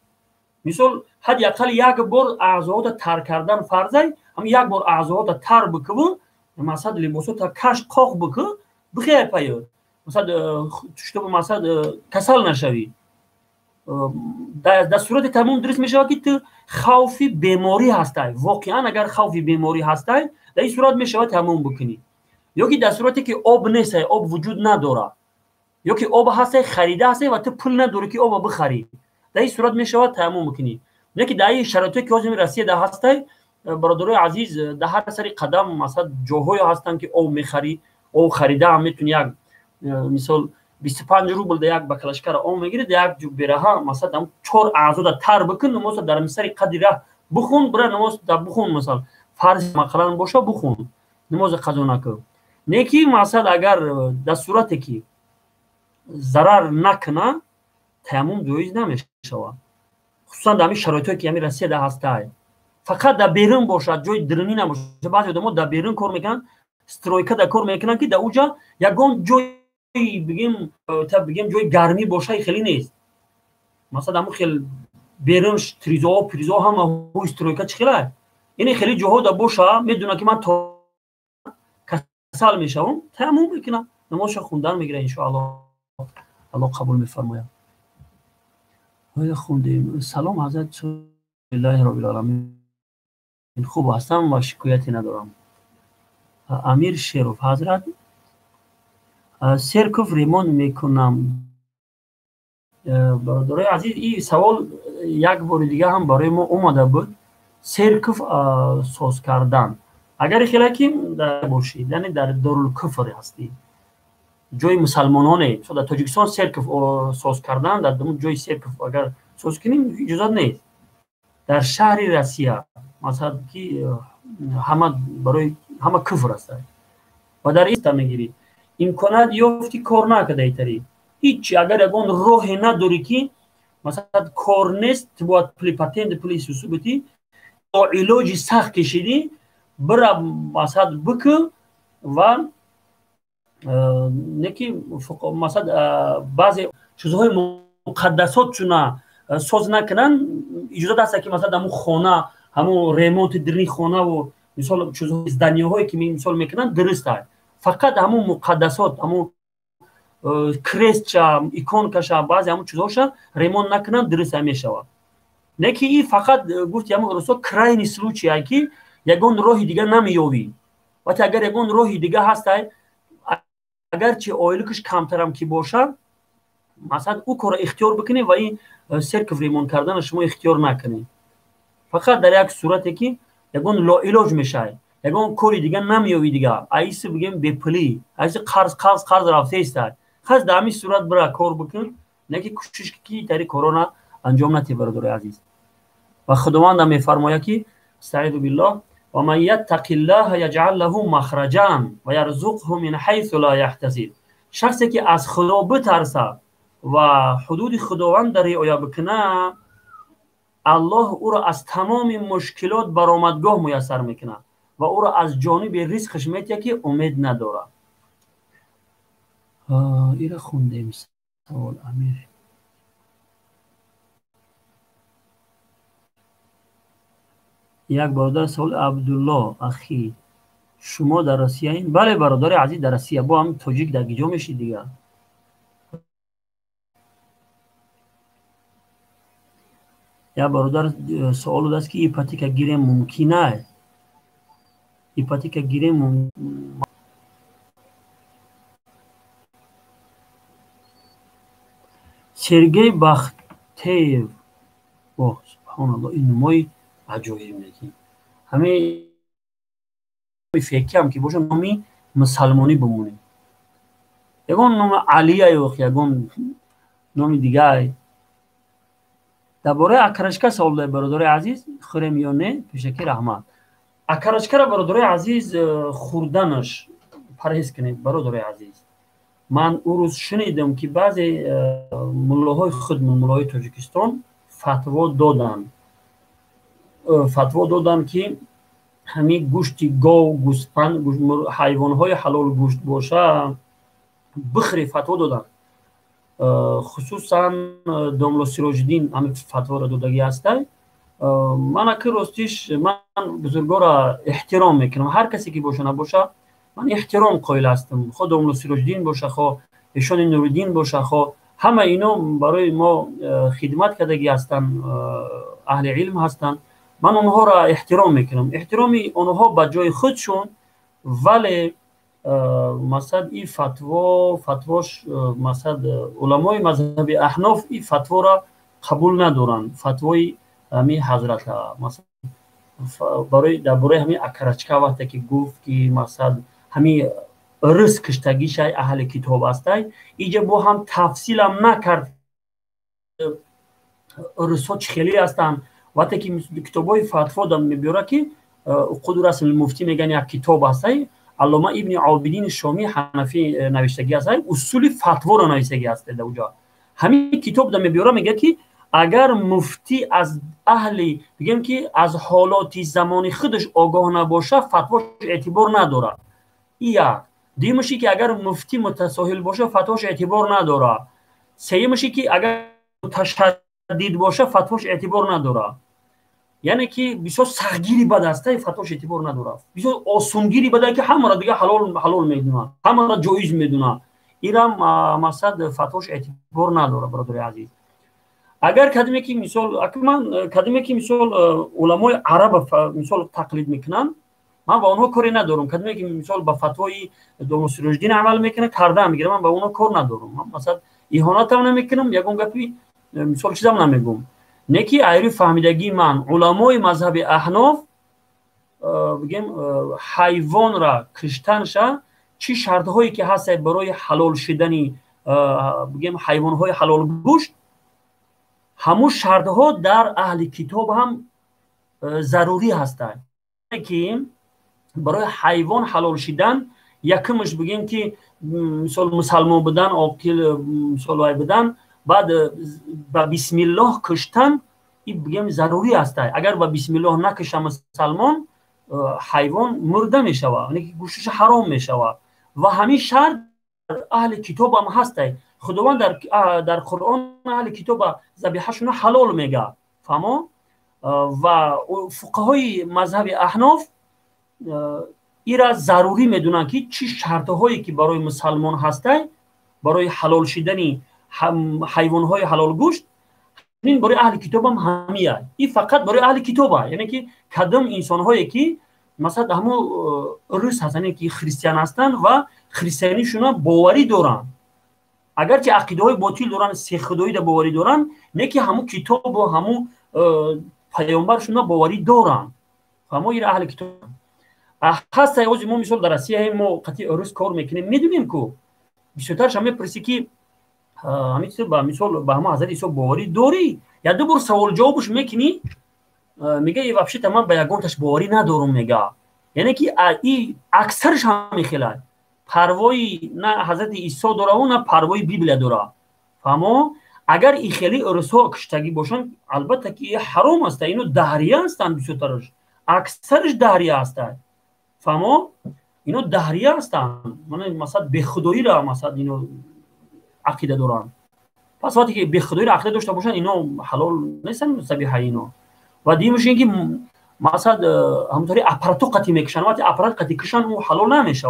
مثال حداقل یک بار اعضاءات تر کردن فرضه هم یک بار اعضاءات تر بکو مثلا لباسات کش قاق بکو بخیر پیاد مثلا تو مثلا کسل نشوی در صورت تمام درست میشه که تو خوف بیماری هستی واقعا اگر خوف بیماری هستی در این صورت میشه تمام بکنی یا که در صورتی که آب نیست آب وجود نداره یا که آب هست خریده هست و تو پول نداری که آب بخری در این صورت میشه تمام بکنی. نه که در این شرایطی که آزمی رسیده هستی برادرای عزیز در هر سری قدم مثلا جاهای هستن که آب میخری آب خریده هم میتونی یک مثال 25 روبل در یک بکلشکر آب میگیری در یک جو بره مثلا هم 4 اعضا در تر بکن نماز در مسری قدره بخون برای نماز در بخون مثلا فرض مثلا باشه بخون نماز قضا نکن. نه که مثلا اگر در صورتی که ضرر نکنه تیمم جایز نمیشه خصوصا در همین شرایطی که همین رسیده هسته فقط در بیرون باشه جای درونی نباشه. بعضی آدم‌ها در بیرون کار میکنن استرویکا در کار میکنن که در اونجا یگان جای بگیم جای گرمی باشه خیلی نیست مثلا همون خیلی بیرون تریزا و پریزا هم استرویکا چخیله یعنی خیلی جاها در باشه میدونه که من تا کسل میشم تیمم میکنم نمازش خوندن میگیره ان شاء الله الله قبول میفرماید. خوندیم سلام حضرت الله رب العالمین خوب هستم و شکایتی ندارم. امیر شیروف حضرت سرکف ریمون میکنم. برادرای عزیز این سوال یک بار دیگه هم برای ما اومده بود سرکف ساز کردن اگر خیلی کم باشید یعنی در دارالکفر هستی جای مسلمانانه در تاجیکستان سرکف ساز کردن در جای سرکف اگر ساز کنیم اجازت نیست در شهر روسیه مثلا که همه برای همه کفر است و در این میگیری امکانات یافتی کار نکرده ایتری هیچ اگر اگون راه نداری که مثلا کار نیست باید پاتنت پلی سوسوبتی با علاج سخت کشیدی برا مثلا بکن و نکی مثلا بعضی چیزهای مقدسات چونه ساز نکنن اجازه دست که مثلا همون خانه همون ریمونت درنی خانه و مثلا چیزهای زدنیاهایی که مثال میکنن درست است فقط همون مقدسات همون کریست ایکون کشا بعضی همون چیزهاشا ریمونت نکنن درست میشه نه که این فقط گفت همون رسو کراین سلوچی که یگون راهی دیگه نمییابی و اگر یگون راهی دیگه هست اگر چه آیلکش کمتر هم که باشه مثلا او کار اختیار بکنی و این سرکف ریمون کردن شما اختیار نکنی فقط در یک صورتی که یگون لا علاج میشه یگون کاری دیگه نمییابی دیگه ایس بگیم بپلی ایس قرض رفته است خاص در همین صورت برای کار بکن نه که کوشش کی در کرونا انجام نتی برادر عزیز و خداوند میفرماید که استعیذ بالله و من یتق الله یجعل له مخرجا و یرزقه من حیث لا یحتسب شخصی که از خدا بترسه و حدود خداوند در رعایت بکنه الله او را از تمام مشکلات برآمدگاه میسر میکنه و او را از جانب رزقش میتیه که امید نداره. ایره خوندیم سوال امیر. یک برادر سوال عبدالله اخی شما در روسیه این؟ بله برادر عزیز در روسیه، با هم تاجیک در گیجا میشی دیگه. یا برادر سوال داشت که ایپاتیکا گیری ممکنه؟ ایپاتیکا گیری سرگی بختیو. اوه سبحان الله، این نمای عجایب میگی. همه فکرم که باشه نامی مسلمانی بمونی. یگون نام علیه یگون نام دیگه. درباره اکرشکا سوال داره برادر عزیز، خورم یا نه؟ پیشکی رحمت. اکرشکا را برادر عزیز خوردنش پرهیز کنید برادر عزیز. من او روز شنیدم که بعضی ملاهای خودمون، ملاهای تاجیکستان فتوا دادن که همین گوشت گاو، گوسفند، حیوانهای حلال گوشت باشه بخری، فتوا دادن. خصوصا داملا سراج‌الدین همین فتوا را دادگی هسته. من که راستیش من بزرگا را احترام میکنم، هر کسی که باشه نباشه من احترام قائل هستم. خود داملا سراج‌الدین باشه، خود ایشان نورالدین باشه، خود همه اینا برای ما خدمت کردگی هستن، اهل علم هستن. من اونها را احترام میکنم، احترام اونها به جای خودشون. ولی مثلا این فتواش مثلا علمای مذهب احناف این فتوا را قبول ندارن. فتوای همین حضرت مثلا درباره همین اکرچکا وقتی که گفت که مثلا همین رز کشتگیش اهل کتاب است، اینجا با هم تفصیل هم نکرد رزها خیلی هستن. وقتی که کتابای فتوا دم میبیاره که قدر رسم المفتی میگن یک کتاب است، علامه ابن عابدین شامی حنفی نوشتگی است، اصول فتوا را نوشتگی است. در اونجا همین کتاب دم میبیاره میگه که اگر مفتی از اهل بگیم که از حالات زمان خودش آگاه نباشه فتواش اعتبار نداره. یک دیمشی که اگر مفتی متساهل باشه فتواش اعتبار نداره. سیمشی که اگر متشدد باشه فتواش اعتبار نداره. یعنی که بسیار سختگیری بد است، فتواش اعتبار نداره. بسیار آسونگیری بده که همه را دیگه حلال میدونه، همه را جایز میدونه. اینا مثلا فتواش اعتبار نداره برادر عزیز. اگر کدومی که مثال علمای عرب مثال تقلید میکنن، من با اونها کاری ندارم. کدومی که مثال با فتوای داملا سراج‌الدین عمل میکنه کرده میگیره، من با اونها کار ندارم. من مثلا اهانت هم نمیکنم، یگون گپی مثال چیزام نمیگم. نکی ایری فهمیدگی من علمای مذهب احناف بگیم حیوان را کشتنش چی شرط هایی که هست برای حلال شدنی بگیم حیوان های حلال گوشت، همون شرط ها در اهل کتاب هم ضروری هستند. که برای حیوان حلال شدن یکمش بگیم که مثال مسلمان بدن، عاقل مثال بدن، بعد با بسم الله کشتن این بگیم ضروری است. اگر با بسم الله نکشه مسلمان حیوان مرده می شود، یعنی گوشتش حرام می شود. و همین شرط اهل کتاب هم هست. خداوند در قرآن اهل کتاب ذبیحه‌شون حلال میگه، فهمو؟ و فقهای مذهب احناف این را ضروری میدونن که چی شرطهایی که برای مسلمان هسته برای حلال شدنی حیوانهای حلال گوشت، این برای اهل کتاب هم همیه. این فقط برای اهل کتابه، یعنی که کدام انسانهایی که مثلا همون روس هستن که خریستیان هستن و خریستیانیشون باوری دارن، اگرچه عقیده های باطل دارن، سه خدایی در باوری دارن، نه که همون کتاب و همون پیامبرشون باوری دارن. فهمو؟ این اهل کتاب هست. از ما مثال در روسیه ما قطعی روس کار میکنیم، میدونیم که بیشترش همه پرسی که همین با مثال با همه حضرت عیسی باوری داری یا دو بار سوال جوابش میکنی، میگه ای وابشی تمام به یگانش باوری ندارم میگه. یعنی که این اکثرش هم میخلاد پروایی نه حضرت عیسی داره و نه پروایی بیبل داره. فهمو؟ اگر این خیلی ارسها کشتگی باشن البته که حرام است، اینو دهریه هستند بسیارش، اکثرش دهریه هستند. فهمو اینو دهریه هستند، مثلا به خدایی را مثلا اینو عقیده دارن. پس وقتی که به خدایی را عقیده داشته باشن اینو حلال نیستن سبیحه اینو. و دیگه اینکه مثلا همونطوری اپراتو قطعی میکشن، وقتی اپرات قطعی کشن اون حلال نمیشه.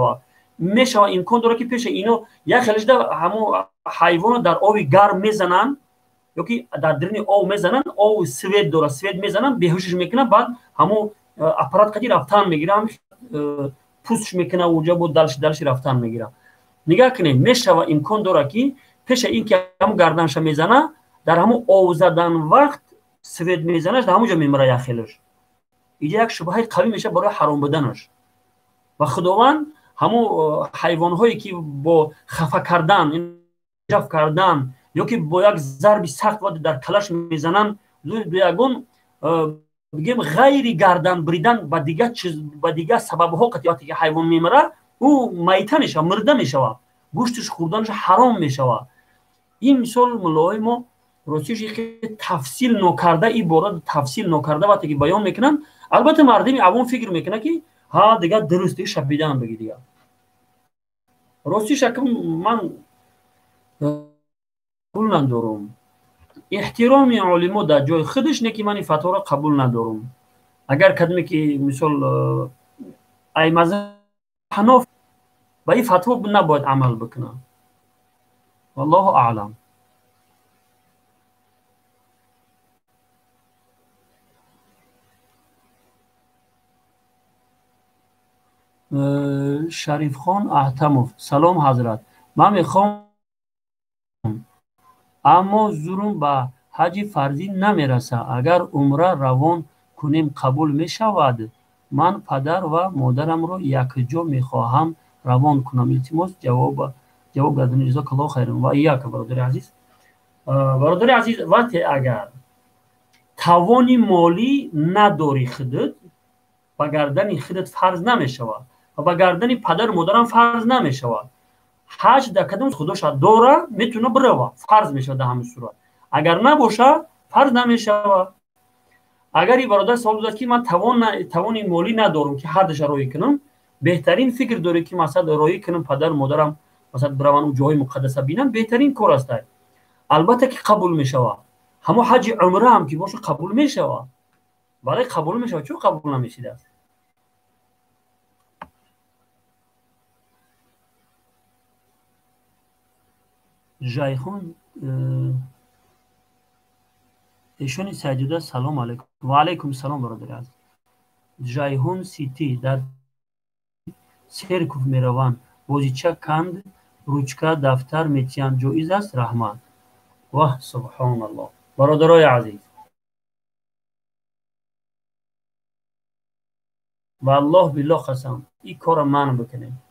میشه امکان داره که پیش اینو یک خیلیش ده همون حیوان در آب گرم میزنن یا که در درون آب میزنن، آب سوید داره، سوید میزنن بیهوشش میکنن، بعد همون اپرات قطعی رفتن میگیره، پوستش میکنه اونجا بود دلش رفتن میگیره. نگاه کنید میشه امکان داره که پیش این که همون گردنش میزنه در همون آب زدن وقت سوید میزنش در همونجا میمره یک خیلیش. اینجا یک شبهه قوی میشه برای حرام بودنش. و خداوند همون حیوان هایی که با خفه کردن، جف کردن یا که با یک ضرب سخت وقت در کلش میزنن دو یگون بگیم غیر گردن بریدن با دیگه سبب ها قطعاتی که حیوان میمره او میته میشه، مرده میشه، گوشتش خوردنش حرام میشه. این مثال مولای ما راستیش که تفصیل نکرده، این باره تفصیل نکرده وقتی که بیان میکنن، البته مردمی عوام فکر میکنه که ها دیگه درسته شبیدن بگی دیگه. راستیش که من قبول ندارم. احترام علما در جای خودش نه که من این فتوا را قبول ندارم. اگر کدومی که مثال ای مذهب حناف با این فتوا نباید عمل بکنه. والله اعلم. شریف خان احتموف سلام حضرت، من میخوام اما زورم به حج فرضی نمیرسه، اگر عمره روان کنیم قبول میشود؟ من پدر و مادرم رو یک جا میخواهم روان کنم، التماس جواب بدن جزاک الله خیر. و یک برادر عزیز وقتی اگر توانی مالی نداری خودت و گردن خودت فرض نمیشود و با گردن پدر مادرم فرض نمیشود، حج در کدام خودش داره میتونه بره فرض میشه در همین صورت. اگر نباشه فرض نمیشه. اگر این برادر سوال داشت که من توانی مالی ندارم که حدش رایی کنم، بهترین فکر داره که مثلا رایی کنم پدر مادرم مثلا برام اون جای مقدس ببینم، بهترین کار است. البته که قبول میشه، همو حج عمره هم که باشه قبول میشه. برای قبول میشه چون قبول نمیشه. جایخون ایشون سجده سلام علیکم. و علیکم سلام برادر عزیز. جایهون سیتی در سرکوف میروند، بازیچه کند روچکه دفتر میتیان جایز است رحمت. واه سبحان الله. برادرای عزیز والله بالله قسم این کار من بکنیم.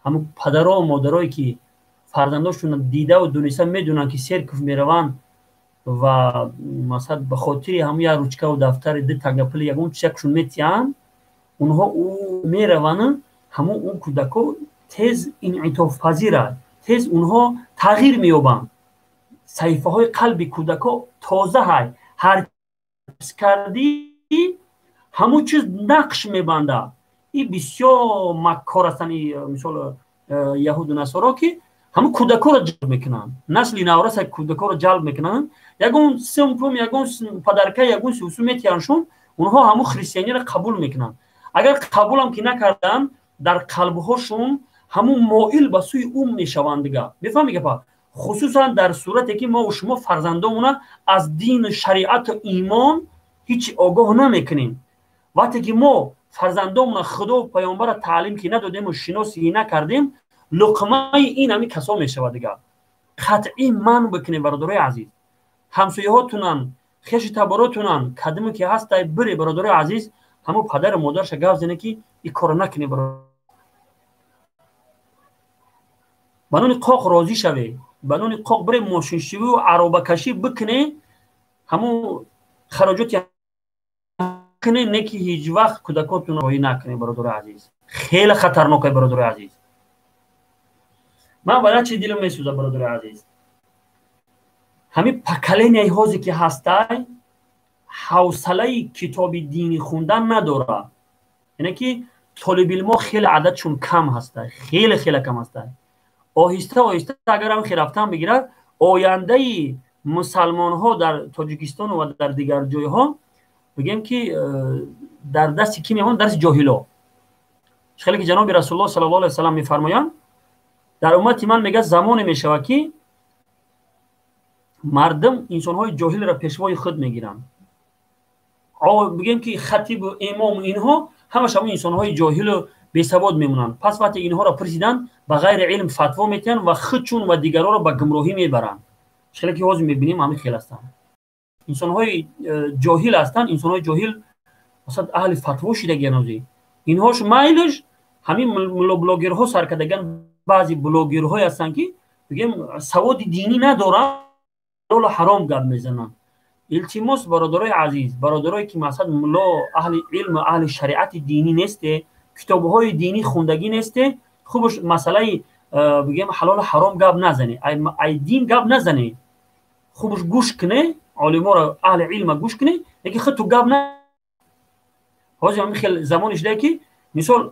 همون پدرها و مادرایی که فرزنداشون دیده و دونسته میدونن که سرکوف میروند و مثلا به خاطر همون یک روچکه و دفتر ده تنگپل یگون چکشون میتیان، اونها او میروند، همون اون کودکو تیز انعطاف پذیره، تیز اونها تغییر مییابند. صحیفه های قلب کودکو تازه های هر چیز کردی همون چیز نقش میبنده. این بسیار مکار هستن مثال یهود و نصارا که همون کودکو رو جلب میکنن، نسل نورس کودکو رو جلب میکنن، یگون سمپوم یگون پدرکه یگون سوسو میتیانشون، اونها همون خریستیانی رو قبول میکنن. اگر قبول هم که نکردن در قلبهاشون همون مائل به سوی اون میشوند دیگه. بفهمی که خصوصا در صورتی که ما و شما فرزندامون از دین شریعت و ایمان هیچ آگاه نمیکنیم. وقتی که ما فرزندامون خدا و پیامبر تعلیم که ندادیم و شناسی نکردیم، لقمه این همی کسا میشود دیگه. قطعی من بکنیم برادرای عزیز، همسایه هاتونن خیش تباراتونن کدومی که هست بری برادرای عزیز همون پدر مادرش گفت زنه که این کار نکنی بنون قاق راضی شوی، بنون قاق بری ماشین شوی و عرابه کشی بکنی، همون خراجات کنی نکی هیچ وقت کودکاتون رو نکنی برادر عزیز. خیلی خطرناکه برادر عزیز. من برای چی دلم میسوزه برادر عزیز. همین پکلینی هایی که هسته حوصله کتاب دینی خوندن نداره. یعنی که طالب علم خیلی عددشون کم هسته، خیلی کم هسته. آهسته آهسته اگر هم رفتن بگیره، آینده مسلمان ها در تاجیکستان و در دیگر جای ها بگیم که در دست کی میمون؟ دست جاهلا. خیلی که جناب رسول الله صلی الله علیه و سلم میفرمایند در امت من میگه زمان میشود که مردم انسان های جاهل را پیشوای خود میگیرن. بگیم که خطیب و امام اینها همش هم انسان های جاهل و بی سواد میمونن. پس وقتی اینها را پرسیدن به غیر علم فتوا میتن و خودشون و دیگران را به گمراهی میبرن. خیلی که حاضر میبینیم همین خیلی هستن. انسان های جاهل هستن. انسان های جاهل اصلا اهل فتوا شده گنوزی. اینهاش مایلش همین بلاگرها سرکردگان، بعضی بلاگرها هستن که بگیم سواد دینی ندارن، حلال حرام گپ میزنن. التماس برادرای عزیز، برادرایی که مثلا ملا اهل علم اهل شریعت دینی نیسته، کتاب‌های دینی خوندگی نیسته، خوبش مسئله بگیم حلال حرام گپ نزنه، ای دین گپ نزنه، خوبش گوش کنه، علما را اهل علم گوش کنه، یکی خود تو گپ نه. حاضر همین خیلی زمانش ده که مثال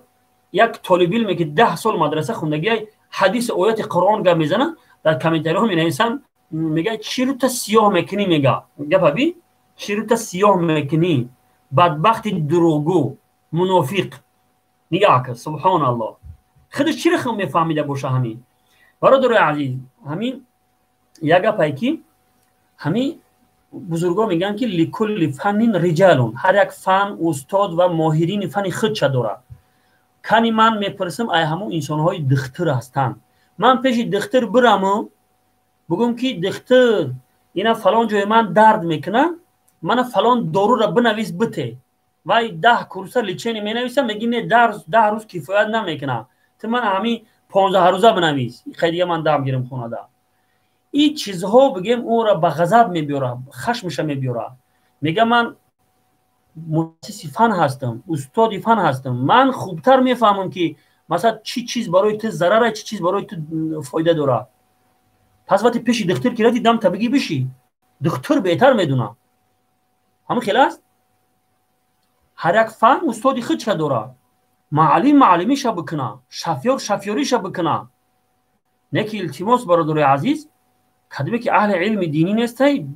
یک طالب علمی که 10 سال مدرسه خوندگی حدیث آیات قرآن گپ میزنه، در کامنتاری ها مینویسن میگه چی رو تا سیاه میکنی، میگه گپ بی چی رو تا سیاه میکنی، بدبخت دروغگو منافق. نگاه کن سبحان الله، خودش چی رو میفهمیده باشه. همین برادر عزیز، همین یک گپی که همین بزرگا میگن که لکل فن رجالون، هر یک فن استاد و ماهرین فن خودش داره. کنی من میپرسم ای همون انسان های دختر هستن، من پیش دختر برم بگم که دختر اینا فلان جای من درد میکنه، من فلان دارو را بنویس بته، وای 10 کورسه لیچنی مینویسم، میگی نه 10 روز کفایت نمیکنه، تو من همین 15 روزه بنویس، خیلی من دم گیرم خونه ده. این چیزها بگیم او را به غضب میبیاره، خشمش میبیاره. میگه من مؤسس فن هستم، استاد فن هستم، من خوبتر میفهمم که مثلا چی چیز برای تو ضرره، چی چیز برای تو فایده داره. پس وقتی پیش دکتر که رفتی دم طبیعی بشی، دکتر بهتر میدونه. همین خیلی است. هر یک فن استادی خودش داره، معلم معلمیش بکنه، شفیار شفیاریش بکنه. نکی التماس برادر عزیز، کدومی که اهل علم دینی نیسته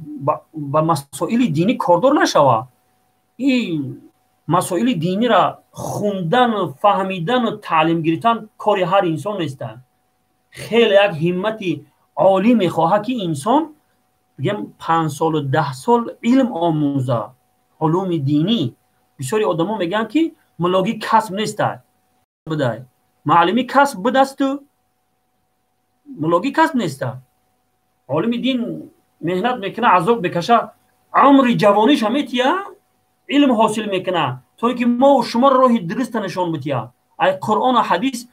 با مسائل دینی کاردار نشوه. این مسائل دینی را خوندن و فهمیدن و تعلیم گرفتن کاری هر انسان نیسته. خیلی یک همتی عالی میخواه که انسان بگم 5 سال و 10 سال علم آموزه، علوم دینی. بسیاری آدما میگن که ملاگی کسب نیسته، بده معلمی کسب بدست و ملاگی کسب نیسته. عالم دین مهنت میکنه، عذاب بکشه، عمر جوانیش همیتیه علم حاصل میکنه تا اینکه ما و شما راه درست نشان بتیه. ای قرآن و حدیث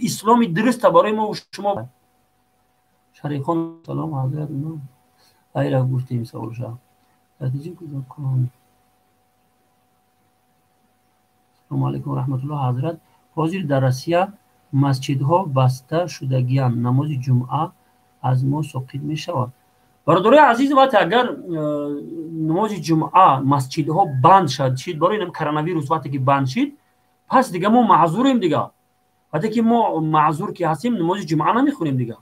اسلامی درست برای ما و شما. شریخان سلام حضرت ما ای را گفتیم سوالشا نتیجه کدام کنم. سلام علیکم و رحمت الله. حضرت حاضر در روسیه مسجدها بسته شدگیان، نماز جمعه از ما ساقط می شود. برادرای عزیز، وقتی اگر نماز جمعه مسجدها بند شد برای این کرونا ویروس، وقتی که بند شد پس دیگه ما معذوریم دیگه. وقتی که ما معذور که هستیم نماز جمعه نمیخونیم دیگه.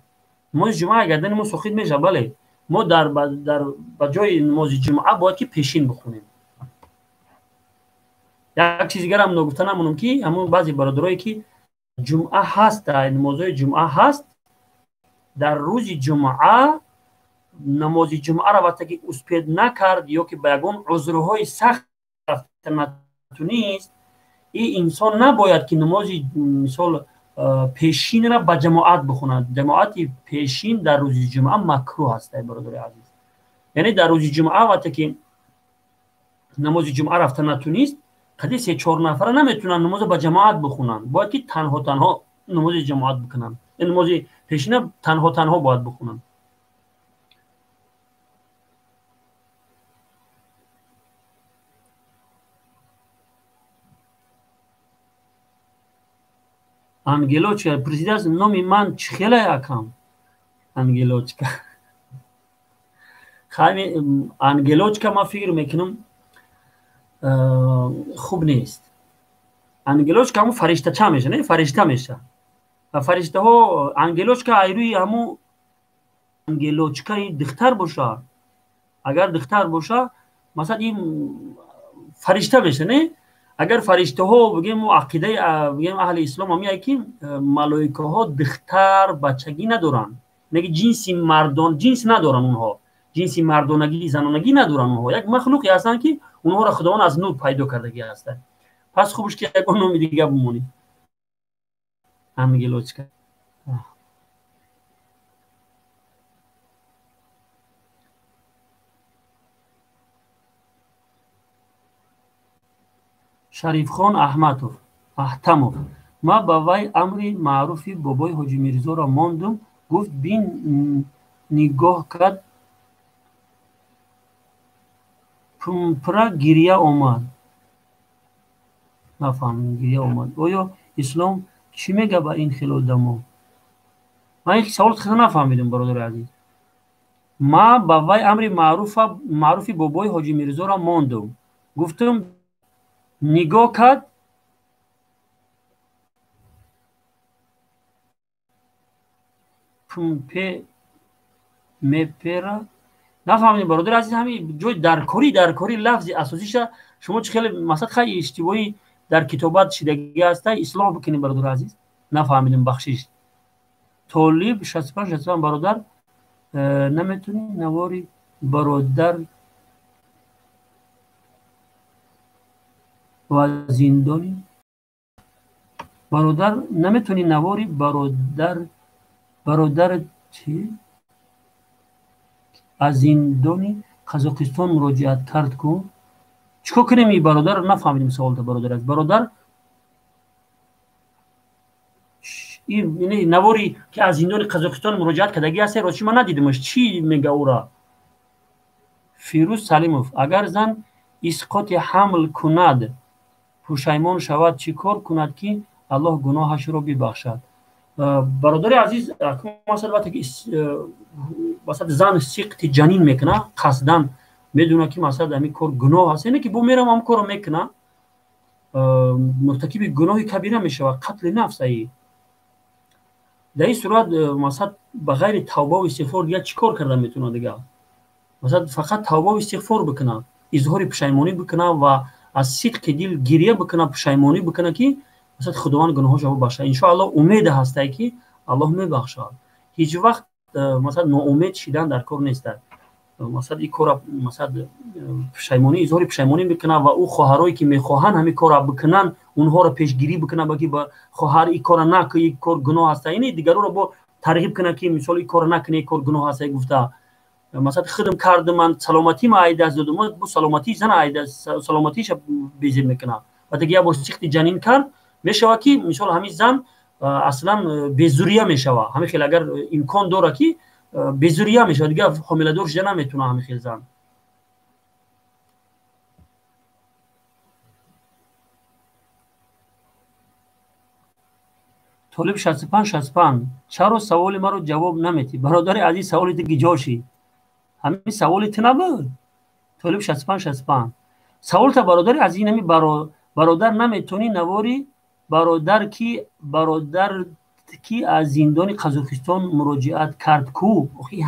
نماز جمعه گردن ما ساقط میشه. بله ما در جای نماز جمعه باید که پیشین بخونیم. یک چیز دیگه هم نگفتن همونم که همون بعضی برادرایی که جمعه هست، نمازهای جمعه هست، در روز جمعه نماز جمعه را وقتی که اسپید نکرد یا که به یگان عذرهای سخت نتونیست، این انسان نباید که نماز مثال پیشین را به جماعت بخوند. جماعت پیشین در روز جمعه مکروه است برادر عزیز. یعنی در روز جمعه وقتی که نماز جمعه رفته نتونیست، قدی 3-4 نفر نمیتونن نماز به جماعت بخونن، باید که تنها نماز جماعت بکنن. این نماز پیشین تنها باید بخونن. انگلوچ پرسیده نام من چخیله یکم انگلوچ خیلی انگلوچکا ما فکر میکنم خوب نیست. انگلوچکا همون فرشته چه میشه؟ نه فرشته میشه. و فرشته ها انگلوچکا ایروی همون انگلوچکای دختر باشه. اگر دختر باشه مثلا این فرشته میشه. نه اگر فرشته ها بگیم عقیده بگیم اهل اسلام هم میگه که ملائکه ها دختر بچگی ندارن. میگه جنسی مردان جنس ندارن اونها. جنسی مردانگی زنانگی ندارن اونها. یک مخلوقی هستن که اونها را خداوند از نور پیدا کردگی هستن. پس خوبش که یک نوع دیگه بمونی. انگلوچکا. شریف خان احتمов ما ба вай амри маъруфи бобои ҳоҷи мирзоро мондум. гуфт бин нигоҳ кард пумпра гирья омад. нафаҳмидем гирья омад. оё ислом чӣ мегӯяд ба ин хилол дамо? ман ин савол хеле нафаҳмидем бародари азиз. ма ба вай амри маъруфи бобои ҳоҷи мирзоро мондум. гуфтум нигоҳ кард پمپه میپره. نفهمیدم برادر عزیز. همین جای درکاری لفظ اساسیش شما چه خیلی مثلا خیلی اشتباهی در کتابات شدگی هسته اصلاح بکنید برادر عزیز. نفهمیدم بخشش. طالب 65 برادر نمیتونی نواری برادر و زندانی برادر نمیتونی نواری برادر چی؟ از زندانی قزاقستان مراجعت کرد کو. چیکار کنیم این برادر رو نفهمیدیم سوال ده برادر است. برادر این نواری که از زندان قزاقستان مراجعت کردگی هست راستش من ندیدمش. چی میگه او را؟ فیروز سلیموف اگر زن اسقاط حمل کند پشیمان شود چیکار کند که الله گناهش را ببخشد؟ برادر عزیز مثلا وقتی که مثلا زن سقط جنین میکنه قصدن میدونه که مثلا همین کار گناه هست اینه که بو میرم هم کارو میکنه مرتکب گناه کبیره میشه و قتل نفس ای. در این صورت مثلا بغیر توبه و استغفار دیگه چیکار کردن میتونه دیگه؟ مثلا فقط توبه و استغفار بکنه، اظهار پشیمانی بکنه و از صدق دل گریه بکنه، پشیمانی بکنه که مثلا خداوند گناهاشو ببخشه. ان شاء الله امید هست که الله میبخشه. هیچ وقت مثلا ناامید شدن در کار نیست. مثلا این کار مثلا پشیمانی اظهار پشیمانی بکنه و او خواهرایی که میخواهن همین کارا بکنن اونها رو پیشگیری بکنه بگی با خواهر این کارا نکن این کار گناه است. این دیگران رو با ترغیب کنه که مثلا این کارا نکنه این کار گناه است. گفته مثلا خدمت کردم من سلامتی ما عید از دادم با سلامتی زن عید از سلامتیش بیزی میکنه و دیگه با سخت جنین کرد میشه که مثلا همین زن اصلا بیزوریه میشه. همین خیلی اگر امکان داره که بیزوریه میشه دیگه حامله دار شده نمیتونه همین خیلی زن. طالب 65 چرا سوال ما رو جواب نمیدی؟ برادر عزیز سوالی دیگه جاشی همین سوالی نبود. طالب 65 سوال تا برادر عزیز نمی برادر نمیتونی نواری برادر کی از زندان قزاقستان مراجعت کرد کو. اخی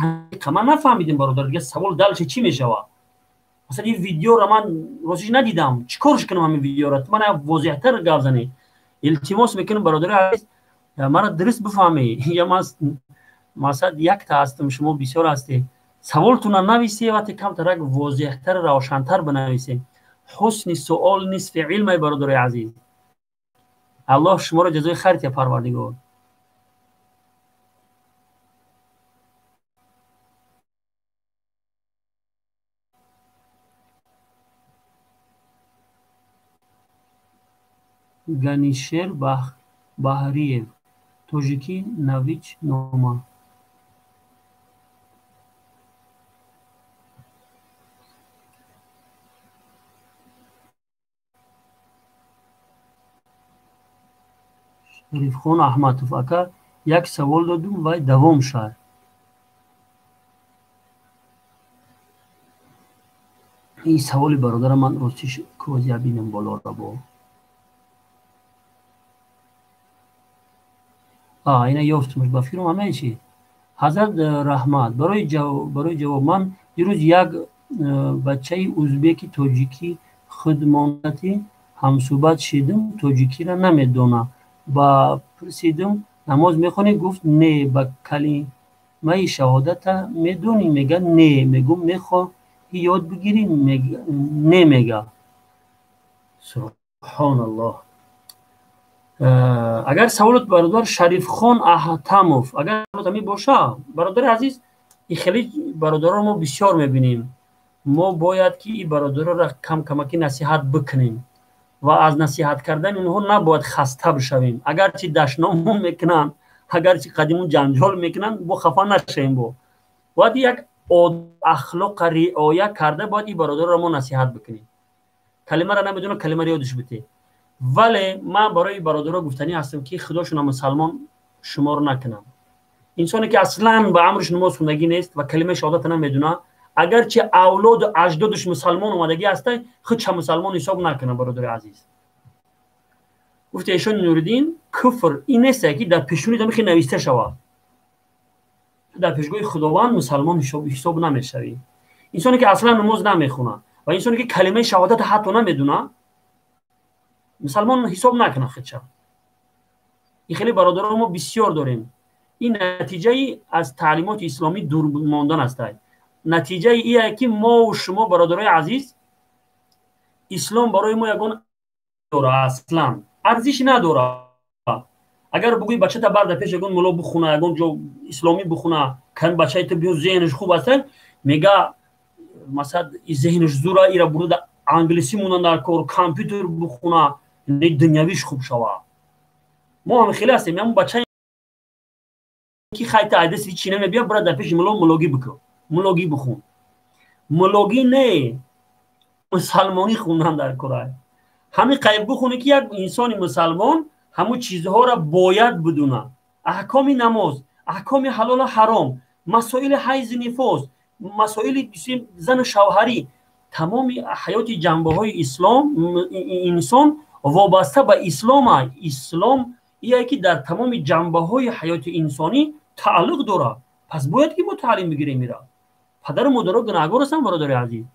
من نفهمیدم برادر دیگه سوال دلش چی میشه؟ مثلا این ویدیو رو من راستش ندیدم چیکارش کنم همین ویدیو رو؟ من واضح‌تر گپ زنی. التماس میکنم برادر عزیز مرا درست بفهمی. یا مثلا یک تا هستم شما بسیار هستی سوالتون رو نویسی وقتی کم ترک واضح‌تر روشن‌تر بنویسی. حسن سوال نصف علم برادر عزیز. الله شما را جزای خیر ده پروردگار. گنیشر بحریев توژیکی نویچ نامه. شریف خان احمدوف اکا یک سوال دادم و دوام شد. این سوال برادر من راستش کوزیا بینم بالا را با اینا یافتمش با فیلم همه چی حضرت رحمت برای جواب من دیروز یک بچه ازبکی تاجیکی خدماتی همصحبت شدم تاجیکی را نمیدونه با پرسیدم نماز میخونی گفت نه با کلمه شهادت میدونی میگه نه میگم میخوا یاد بگیری نمیگه سبحان الله اگر سوالت برادر شریف خان احتموف اگر سوالت باشه برادر عزیز این خیلی برادران ما بسیار میبینیم ما باید که این برادران را کم کمکی نصیحت بکنیم و از نصیحت کردن اونها نباید خسته بشویم اگرچه دشنام میکنن اگرچه قدیمون جنجال میکنن با خفا نشیم باید یک اخلاق رعایت کرده باید این برادر را ما نصیحت بکنیم کلمه را نمیدونه کلمه را یادش بده ولی من برای برادرها گفتنی هستم که خداشون مسلمان شما رو نکنم انسانی که اصلا به امرش نماز خوندگی نیست و کلمه شهادت نمیدونه اگرچه اولاد و اجدادش مسلمان اومدگی هسته خودش مسلمان حساب نکنه برادر عزیز گفت ایشون نوردین کفر این نیست که در پیشونی دمیخی نویسته شود در پیشگاه خداوند مسلمان حساب نمیشوی انسانی که اصلا نماز نمیخونه و انسانی که کلمه شهادت حتی نمیدونه مسلمان حساب نکنه خودش این خیلی برادران ما بسیار داریم این نتیجه از تعلیمات اسلامی دور ماندن است نتیجه ایه که ما و شما برادرای عزیز اسلام برای ما یگان داره اصلا ارزش نداره اگر بگوی بچه تا برد پیش یگان مولا بخونه یگان جو اسلامی بخونه کن بچه تا بیو ذهنش خوب است میگه مثلا ذهنش زوره ایرا برو انگلیسی مونن در کار کامپیوتر بخونه دنیاویش خوب شوه ما هم خیلی هستیم همون بچه که خیلی عدسی چی نمیبیا برای در پیش ملاگی بکن ملاگی بخون ملاگی نه مسلمانی خوندن در کره همین قیب بخونه که یک انسان مسلمان همون چیزها را باید بدونه احکام نماز احکام حلال و حرام مسائل حیض نفاس مسائل زن شوهری تمام حیات جنبه های اسلام انسان وابسته به اسلام ایه که در تمام جنبه های حیات انسانی تعلق داره پس باید که ما تعلیم بگیریم میره پدر و مادر گناهکار هستن برادر عزیز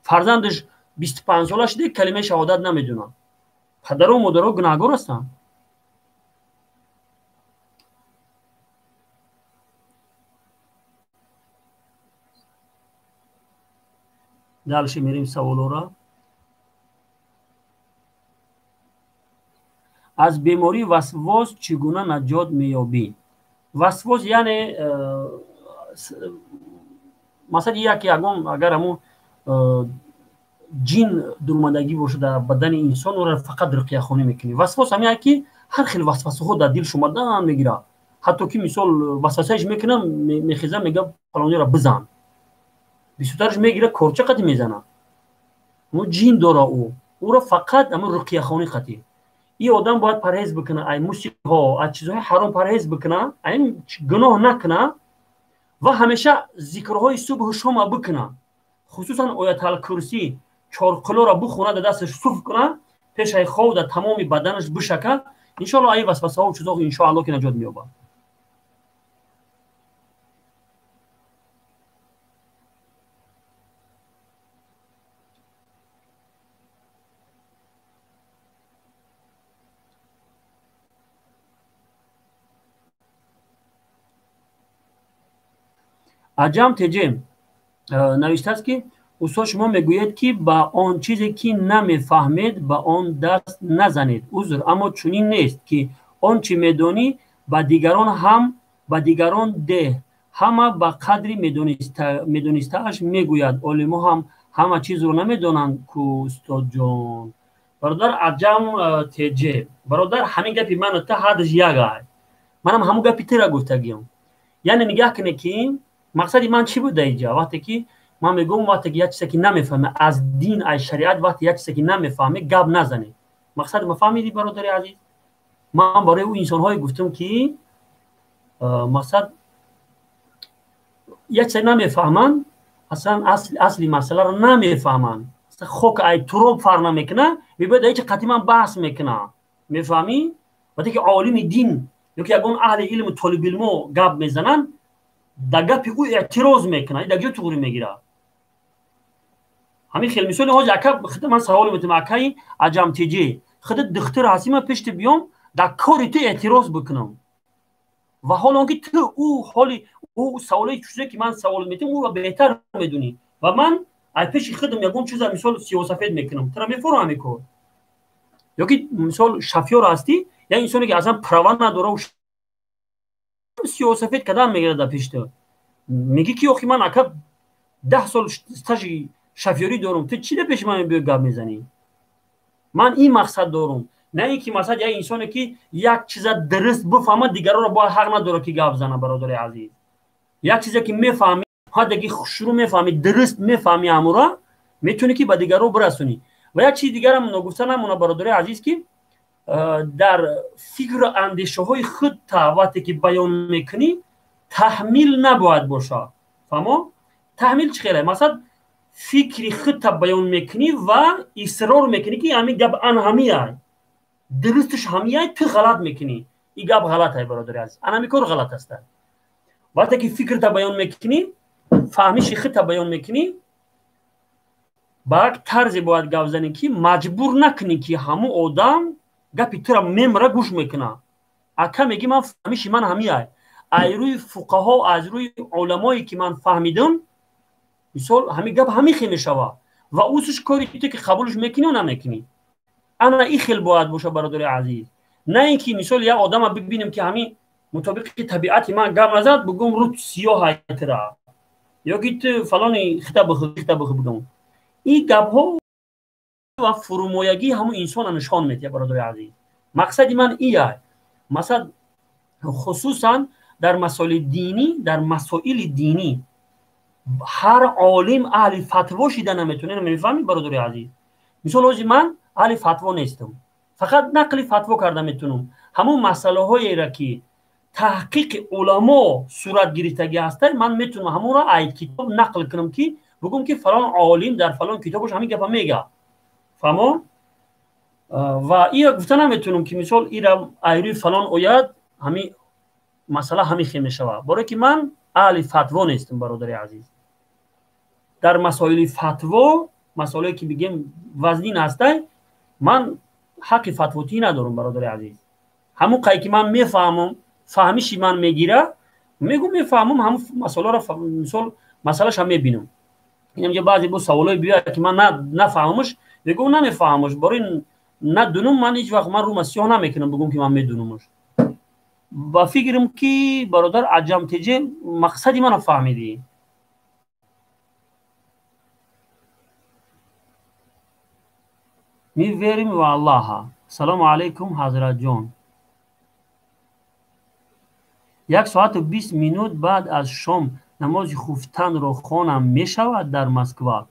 فرزندش 25 سالش دیگه کلمه شهادت نمیدونه پدر و مادر گناهکار هستن دالش میریم سوالو را از بیماری وسواس چگونه نجات میابی وسواس یعنی مثلا یکی اگر همون جین درماندگی باشه در بدن انسان او را فقط رقیه خونی میکنی وسواس هم که هر خیلی وسوسه خود در دل شما دادن میگیره حتی که مثال وسوسهش میکنم میخیزم میگه فلانی را بزن بیشترش میگیره کورچه قطی میزنه مو جین داره او را فقط همون رقیه خونی قطی این آدم باید پرهیز بکنه ای موسیقی ها از چیزهای حرام پرهیز بکنه این گناه نکنه و همیشه ذکرهای صبح و شام بکنه خصوصا آیت الکرسی 4 قلو را بخونه در دستش صف کنه پیش خواب در تمام بدنش بشکه ان شاء الله ای وسوسه ها و چیزا ان شاء الله که نجات مییابه عجم تجم نوشته است که استاد شما میگوید که با آن چیزی که نمیفهمید با آن دست نزنید عذر اما چنین نیست که آن چی میدونی با دیگران هم با دیگران ده همه با قدری میدونسته‌اش میگوید علما هم همه چیز رو نمیدونن که استاد جان برادر عجم تجم برادر همین گپی من تا حدش یگه منم همون گپی تیرا گفتگیم یعنی نگاه کنه که مقصد من چی بوده اینجا وقتی که من میگم وقتی که یک چیزی که نمیفهمه از دین از شریعت وقتی یک چیزی که نمیفهمه گپ نزنه مقصد مفهمیدی برادر عزیز من برای اون انسان های گفتم که مقصد یک چیزی نمیفهمن اصلا اصلی مسئله رو نمیفهمن خوک ای تروب فرق نمیکنه میباید هیچ قطعی بحث میکنه میفهمی؟ وقتی که عالم دین یا که اگون اهل علم طالب علمو گپ میزنن در گپ او اعتراض میکنه در جا توری میگیره همین خیلی مثال حاج اکا خود من سوال میتونم اکای عجم تیجی خود دختر هستی من پشت بیام در کاری تو اعتراض بکنم و حالا که تو او حالی او سوالی چیزی که من سوال میتونم او بهتر میدونی و من ای پیش خودم یگون چیزا مثال سیاه‌سفید میکنم ترا میفهمم میکو یا که مثال شفیار هستی یا انسانی که اصلا پروا نداره و سیاه‌سفید کدام میگیره در پیش تو میگی که اخی من اکا 10 سال استاژ شفیاری دارم تو چی ده پیش من گپ میزنی من این مقصد دارم نه اینکه مثلا یه انسانی که یک چیز درست بفهمه دیگران را با حق نداره که گپ بزنه برادر عزیز یک چیزی که میفهمی ها دیگه شروع میفهمی درست میفهمی امورا میتونی که به دیگران برسونی و یک چیز دیگر هم نگفتن همون برادر عزیز که در فکر و اندیشه های خود تا وقتی که بیان میکنی تحمیل نباید باشه فهمو تحمیل چه خیره مثلا فکری خود تا بیان میکنی و اصرار میکنی که همین گپ ان همیه درستش همیه تو غلط میکنی این گپ غلطه برادر عزیز انا میکر غلط است وقتی که فکر تا بیان میکنی فهمیش خود تا بیان میکنی با یک طرز باید گپ زنی که مجبور نکنی که همو آدم گپی تو را میمره گوش میکنه اکا میگی من فهمیش من همیه از روی فقها از روی علمایی که من فهمیدم مثال همین گپ همین خیلی میشوه و اوسش کاری تو که قبولش میکنی و نمیکنی انا این خیلی باید باشه برادر عزیز نه اینکه مثال یک آدم ببینیم که همین مطابق طبیعت من گپ نزد بگم رو سیاه ترا یا که فلان خطاب بگم این گپ ها و فرومایگی همون انسان نشان میده برادر عزیز مقصد من اینه مثلا خصوصا در مسائل دینی در مسائل دینی هر عالم اهل فتوا شده نمیتونه نمیفهمی برادر عزیز مثلا من اهل فتوا نیستم فقط نقل فتوا کرده میتونم همون مسئله هایی را که تحقیق علما صورت گرفتگی هسته من میتونم همون را از کتاب نقل کنم که بگم که فلان عالم در فلان کتابش همین گپ میگه فهمو و این گفتن نمیتونم که مثال این را ایری فلان آیت همین مسئله همین خیلی میشوه برای که من اهل فتوا نیستم برادر عزیز در مسائل فتوا مسائلی که بگیم وزنین هسته من حق فتواتی ندارم برادر عزیز همون قایی که من میفهمم فهمیشی من میگیره میگم میفهمم همون مسئله را مثال مسئلهش هم میبینم اینم یه بعضی با سوالای بیاد که من نفهممش بگم نمیفهممش برای ندونم من هیچ وقت من رو مسیح نمیکنم بگم که من میدونمش با فکرم که برادر عجم تیجه مقصدی من فهمیدی می‌وریم و الله سلام علیکم حضرت جان 1 ساعت و 20 مینوت بعد از شام نماز خفتن رو خوانم میشود در مسکو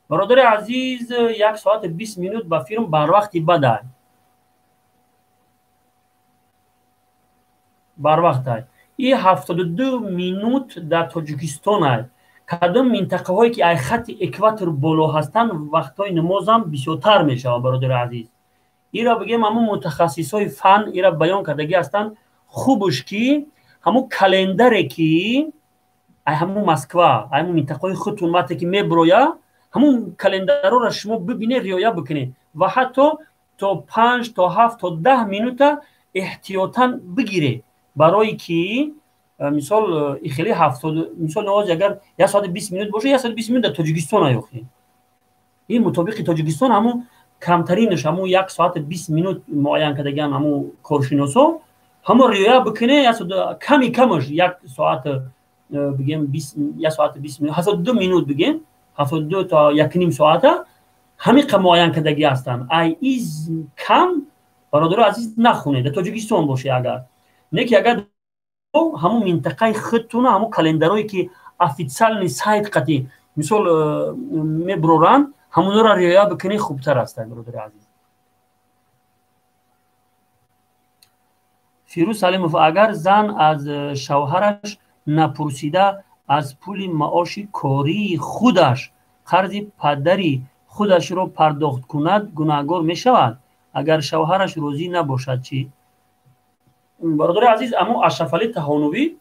برادر عزیز 1 ساعت و 20 مینوت با فیلم بر وقتی بده بر وقت این 72 مینوت در تاجیکستان است کدام منطقه هایی که ای خط اکواتور بالا هستند وقتای نماز هم بسیارتر میشه برادر عزیز این را بگیم همون متخصص های فن این را بیان کردگی هستند خوبش که همون کلندری که ای همون مسکو همون منطقه های خودتون وقتی که میبرویا همون کلندر را شما ببینید رعایت بکنید و حتی تا 5 تا 7 تا 10 مینوت احتیاطاً بگیرید برای که مثال خیلی 70 مثال نماز اگر 1 ساعت 20 مینوت باشه 1 ساعت 20 مینوت در تاجیکستان ایوخی این مطابق تاجیکستان همون کمترینش همون 1 ساعت 20 مینوت معین کردگی همون کارشناسا همون رعایت بکنه کمی کمش 1 ساعت بگیم 20 1 ساعت 20 مینوت 72 مینوت بگیم 72 تا 1.5 ساعت همین معین کردگی هستن ای از کم برادر عزیز نخونه در تاجیکستان باشه اگر نه که اگر همون منطقه خودتون همون کلندرایی که افیتسال سایت قطعی مثال میبرورن همون را رعایت بکنی خوبتر است برادر عزیز فیروز سلیموف اگر زن از شوهرش نپرسیده از پول معاش کاری خودش قرض پدری خودش را پرداخت کند گناهگار می شود. اگر شوهرش راضی نباشد چی؟ برادر عزیز، اما اشرف علی تهانوی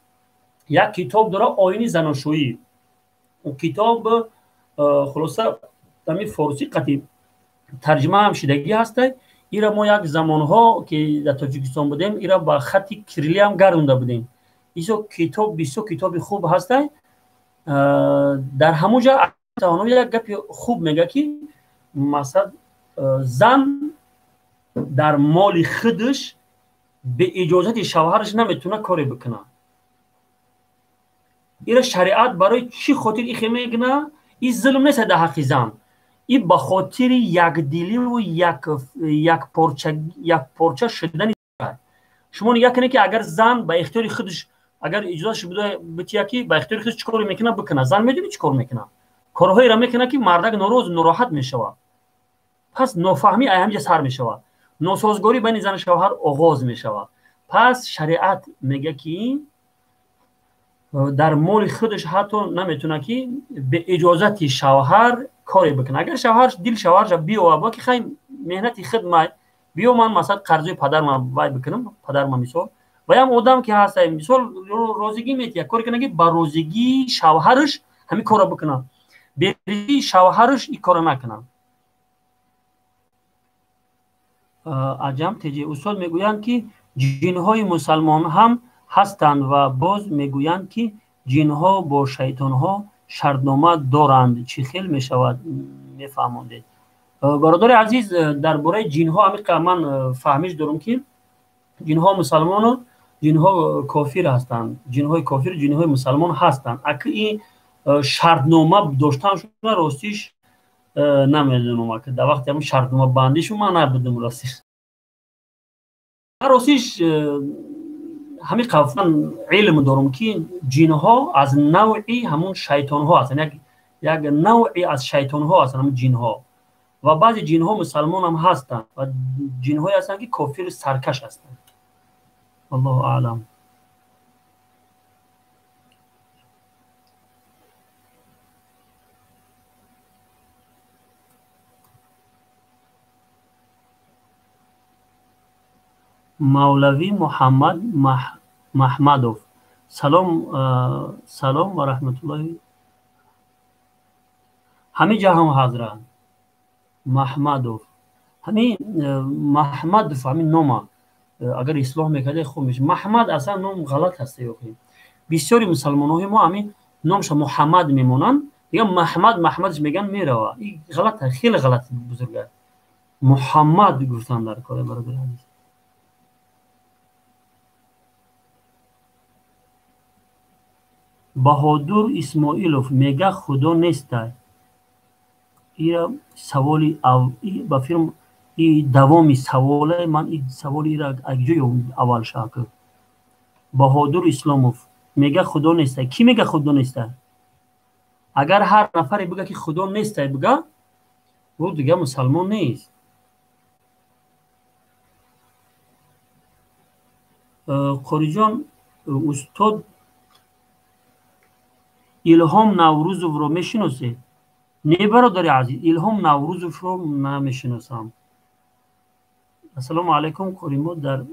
یک کتاب داره، آیین زناشویی. اون کتاب خلاصه در فارسی قطعی ترجمه هم شدگی هسته. ایرا ما یک زمانها که در تاجیکستان بودیم ایرا با خط کریلی هم گردونده بودیم. ایسو کتاب بیسو کتاب خوب هسته. در همونجا تهانوی یک گپ خوب میگه که مثلا زن در مال خودش به اجازت شوهرش نمیتونه کاری بکنه. ایرا شریعت برای چی خاطر ایخی میگنه؟ این ظلم نیست در حق زن. این به خاطر یک دلی و یک پارچه شدن. شما نگاه کنید که اگر زن به اختیار خودش اگر اجازهش بده بتیه که به اختیار خودش چیکار میکنه بکنه، زن میدونی چیکار میکنه؟ کارهایی را میکنه که مردک ناراض ناراحت میشوه. پس نافهمی اینجا سر میشوه، ناسازگاری بین زن و شوهر آغاز میشوه. پس شریعت میگه که در مال خودش حتی نمیتونه که به اجازت شوهر کاری بکنه. اگر شوهرش دل شوهرش بیو با که خیلی مهنتی خدمت بیو من مثلا قرضه پدرم وای بکنم، پدرم مثال و هم آدم که هست مثال روزگی میتیه کاری کنه که با روزگی شوهرش همین کارا بکنه، به شوهرش این کارا نکنه. عجم تجی استاد میگویند که جنهای مسلمان هم هستند و باز میگویند که جنها با شیطانها شرطنامه دارند. چی خیل میشود میفهموندید؟ برادر عزیز، درباره جنها هم من فهمیش دارم که جنها مسلمان و جنها کافر هستند. جنهای کافر جنهای مسلمان هستند. اگه این شرطنامه داشتنشون راستیش نمیدونم که در وقتی هم شرطنامه بندیشون من نبودم راستیش همین قفلا علم دارم که جنها از نوعی همون شیطان ها هستن، یک نوعی از شیطان ها هستن همون جنها. و بعضی جنها مسلمان هم هستن و جنهایی هستن که کافر سرکش هستن. الله اعلم. مولوی محمد محمدوف سلام و رحمت الله. همین جا هم حاضرن. محمدوف همین محمدوف همین نام اگر اصلاح میکرده خوب میشه. محمد اصلا نام غلط هسته. بسیاری مسلمان های ما همین نامش محمد میمونن دیگه محمدش میگن میره. این غلطه، خیلی غلط بزرگه. محمد گفتن در کار برادر عزیز. بهادر اسماعیلوف میگه خدا نیست. این سوالی با فیلم این دوامی سواله من این سوالی را اگجای اول شاکر. بهادر اسلاموف میگه خدا نیست. کی میگه خدا نیست؟ اگر هر نفری بگه که خدا نیست بگه او دیگه مسلمان نیست. قاری جان استاد الهام نوروزوف رو میشناسه؟ نه برادر عزیز، الهام نوروزوف رو نمیشناسم. السلام علیکم. قریمو در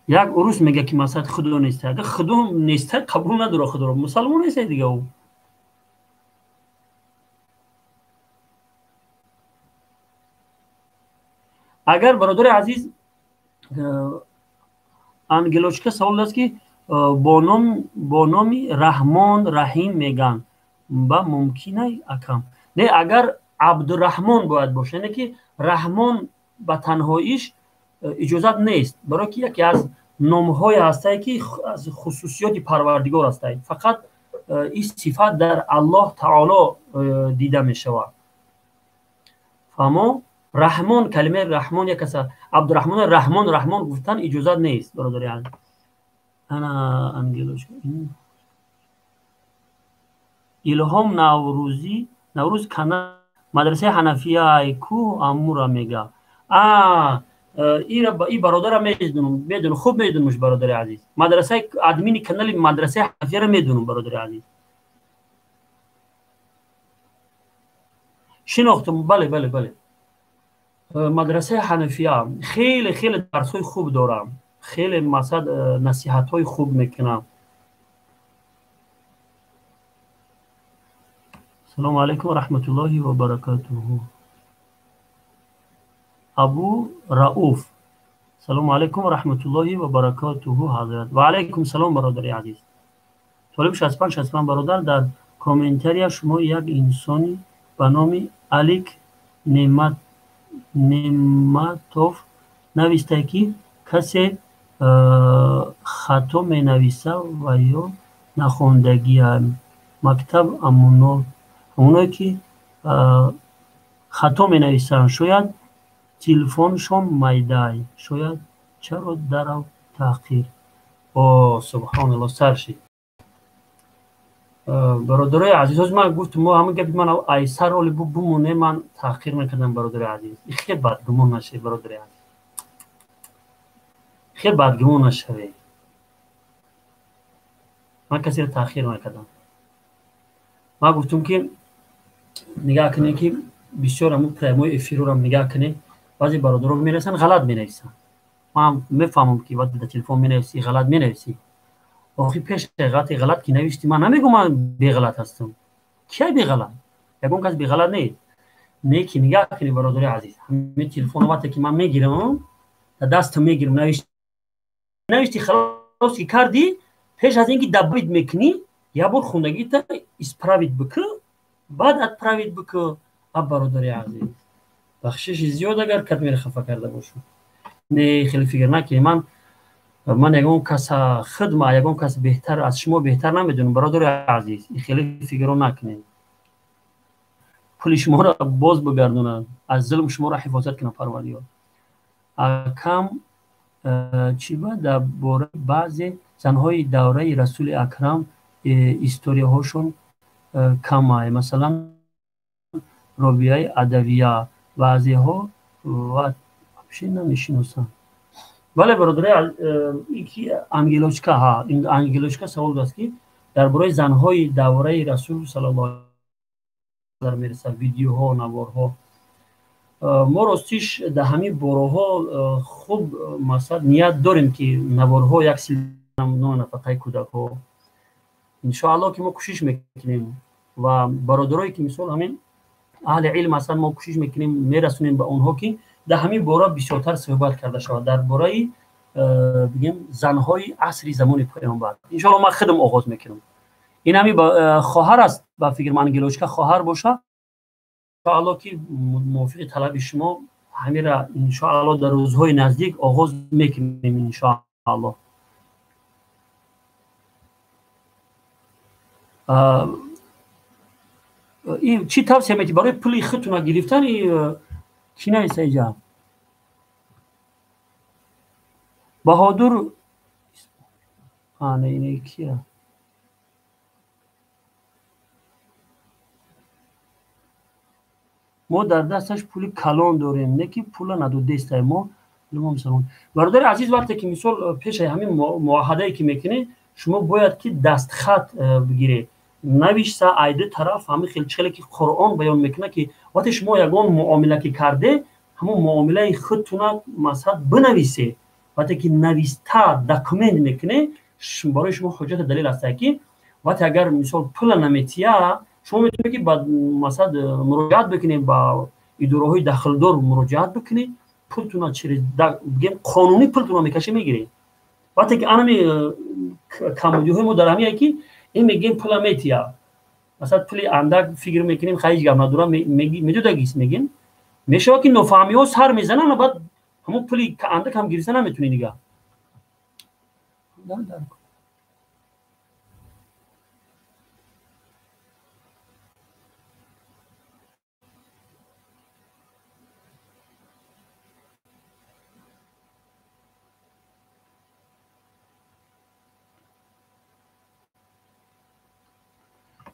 یک عروس میگه که مثلا خدا نیست. اگه خدا نیست قبول نداره خدا رو، مسلمان نیست دیگه. او اگر برادر عزیز انگلوچکا سوال است که با نام رحمان رحیم میگن با ممکنه اکم نه اگر عبدالرحمن باید باشه، نه که رحمان به تنهاییش اجازت نیست، برای که یکی از نامهای هسته که از خصوصیات پروردگار هسته. فقط این صفت در الله تعالی دیده می شود. فهمو رحمان کلمه رحمان یک کس عبدالرحمن رحمان گفتن اجازت نیست برادر عزیز. انا انگلوش الهام نوروز کنه مدرسه حنفیه ایکو امورا میگه. این برادر میدونم خوب میدونمش برادر عزیز. مدرسه ادمین کانال مدرسه حنفیه را میدونم برادر عزیز. شناختم. بله بله بله. مدرسه حنفیه خیلی خیلی درس‌های خوب دارم، خیلی مثلا نصیحت‌های خوب میکنم. سلام علیکم و رحمت الله و برکاته. ابو رؤوف سلام علیکم و رحمت الله و برکاته حضرت. و علیکم سلام برادر عزیز. طالب 65 برادر، در کامنتری شما یک انسانی به نام الیک نعمتوف نوشته که کسی خطا می نویسه و یا نخواندگی مکتب همونایی که خطا می نویسن شاید تلفنشون میدهی، شاید چرا در تحقیر. سبحان الله سرشی. برادرای عزیز من گفت ما همه گفت من ایسر اولی بمونه، من تحقیر نکردم برادر عزیز. خیلی بدگمان نشه برادر عزیز، خیلی بدگمان نشه. من کسی رو تحقیر نکردم. من گفتم که نگاه کنه که بسیار همون پرایموی افیرو رو نگاه کنه، بعضی برادرها میرسن غلط مینویسن. من میفهمم که وقتی در تلفن مینویسی غلط مینویسی. آخه پیش غلط که نوشتی من نمیگم من بی غلط هستم. کی بی غلط؟ یکم کس بی غلط نیست. نه که نگاه کنی برادر عزیز، همین تلفن وقتی که من میگیرم دستم میگیرم نوشتی خلاص که کردی، پیش از اینکه دبیت میکنی یا بار خوندگی تا اسپراویت بکن، بعد ادپراویت بکن. برادر عزیز بخشش زیاد اگر کت میره خفه کرده باشم. نه خیلی فکر نکنی من یکم کس خدمه یکم کس بهتر از شما بهتر نمیدونم برادر عزیز. خیلی فکر نکنید. پول شما را باز بگردونن، از ظلم شما را حفاظت کنه پروردگار. کم چی بود در باره بعضی زنهای دوره رسول اکرم استوری هاشون کمه، مثلا رابعه ادویه بعضی ها و چی نمیشناسم. بله برادر یکی انگلوچکا ها، این انگلوچکا سوال داشت که درباره زنهای دوره رسول صلی الله علیه و آله میرسه ویدیوها نوارها. ما راستیش در همین بارها خوب مثلا نیت داریم که نوارها یک سیلم نفقه کودک ها ان شاء الله که ما کوشش میکنیم و برادرایی که مثلا همین اهل علم مثلا ما کوشش میکنیم میرسونیم به اونها که در همین باره بسیارتر صحبت کرده شود در باره بگیم زنهای عصر زمان پیامبر. ان شاء الله ما خودم آغاز میکنم. این همین خواهر است با فکر من انگلوچکا خواهر باشه ان شاء الله که موافق طلب شما همین را ان شاء الله در روزهای نزدیک آغاز میکنیم ان شاء الله. این چی توصیه میکنی برای پول خودتون گرفتن کی نیست اینجا؟ بهادر اینه کیه؟ ما در دستش پول کلان داریم، نه که پول ندو دسته ما. برادر عزیز وقتی که مثال پیش همین معاهده که میکنه شما باید که دستخط بگیره نوشته ایده طرف همین خیلی که قرآن بیان میکنه که وقتی شما یگان معامله که کرده همون معامله خودتون مثلا بنویسه. وقتی که نوشته داکومنت میکنه برای شما حجت دلیل است که وقتی اگر مثال پول نمیتیه شما میتونید که بعد مثلا مراجعت بکنید با اداره‌های داخل دار مراجعت بکنید پولتون چیز بگیم قانونی پولتون میکشه میگیرید. وقتی که انمی کمودی‌های ما در همیه که این میگیم پول میتیه مثلا پول اندک فکر میکنیم خیلی گم ندارم میدودگیست میگیم میشه که نفهمی ها سر میزنن و بعد همون پولی که اندک هم گیرسه نمیتونی دیگه.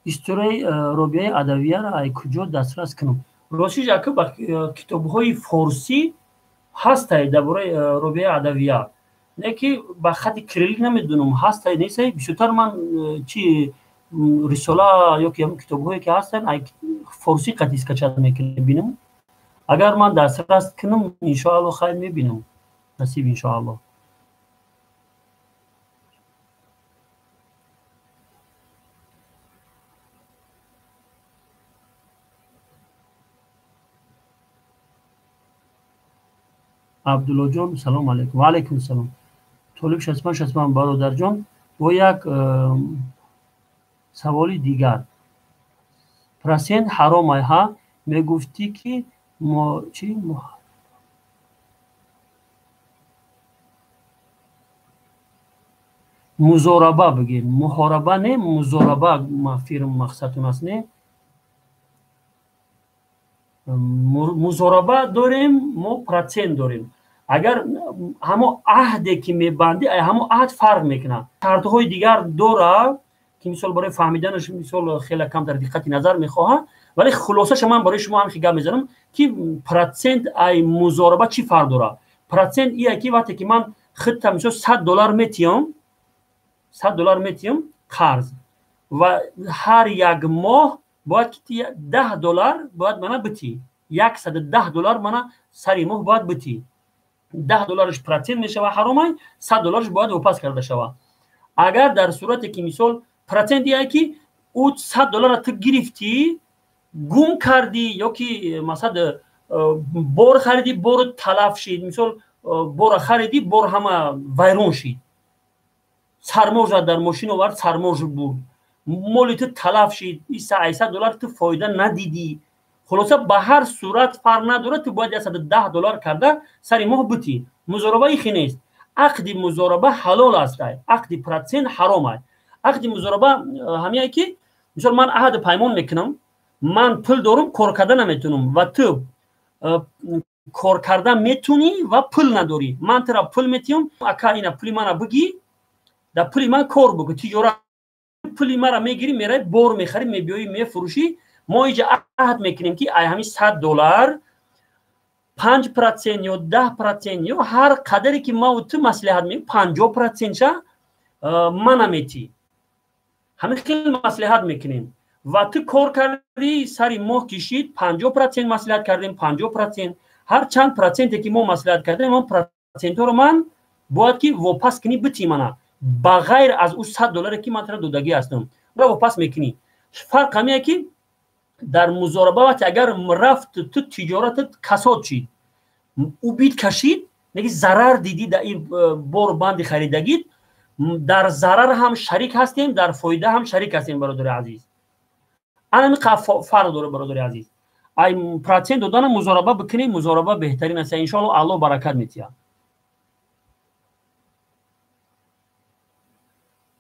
استوری رابعه ادویه را ای کجا دسترس کنم؟ راستش اگه با کتاب‌های فارسی هست درباره رابعه ادویه، نه که با خط کریلیک نمیدونم هست نیست. بیشتر من چی رساله یا که هم کتاب‌هایی که هستن فارسی قدیس کچاد میکنه بینم اگر من دسترس کنم ان شاء الله خیر میبینم نصیب ان شاء الله. عبدالله جان سلام علیکم. و علیکم السلام. طالب شسمان برادر جان و یک سوالی دیگر پرسنت حرام ها میگفتی که ما چی مزاربه بگیم محاربه نه مزاربه مقصدتون است نه مزاربه داریم ما پرسنت داریم اگر همو عهدی که میبندی همو عهد فرق میکنه شرطهای دیگر داره که مثال برای فهمیدنش مثال خیلی کم در دقت نظر میخواه ولی خلاصش من برای شما هم گپ میزنم که پرسنت ای مزاربه چی فرق داره. پرسنت ایه که وقتی که من خودم مثلا $100 میتیم $100 قرض و هر یک ماه باید که $10 باید منو بتی $110 منو سری ماه باید بتی $10 پرسنت میشه و حرامه $100 باید واپس کرده شود. اگر در صورتی که مثال پرسنت ایه که او $100 تو گرفتی گم کردی یا که مثلا بار خریدی بار تلف شد مثال بار خریدی بار همه ویران شد سرماج در ماشین آورد سرماج بود مال تو تلف شد $300 تو فایده ندیدی خلاصه به هر صورت فرق نداره تو باید $110 کرده سری ماه بتی. مزاربه ایخی نیست. عقد مزاربه حلال است عقد پرسنت حرام است. عقد مزاربه همیه که مثلا من عهد پیمان میکنم من پول دارم کار کردن نمیتونم و تو کار کردن میتونی و پول نداری من ترا پول میتیم اکا اینا پولی من بگی در پولی من کار بگو تجارت پولی من میگیری میره بار میخری میبیایی میفروشی ما اینجا عهد میکنیم که همین $100 5% یا 10% یا هر قدری که ما و تو مصلحت میکنیم 50% شه من میتی همین خیلی مصلحت میکنیم و تو کار کردی سری ماه کشید 50% مصلحت کردیم 50% هر چند پرسنتی که ما مصلحت کردیم ما پرسنت رو من باید که واپس کنی بتی منه بغیر از اون $100 که من ترا دودگی هستم را واپس میکنی. فرق همیه که در مزاربه وقتی اگر رفت تو تجارت کساد شید او بید کشید نگی ضرر دیدی در این بار بند خریدگی در ضرر هم شریک هستیم در فایده هم شریک هستیم برادر عزیز. انا فرق داره برادر عزیز. ای پرسنت دادن مزاربه بکنی مزاربه بهترین است ان شاء الله الله برکت میتیه.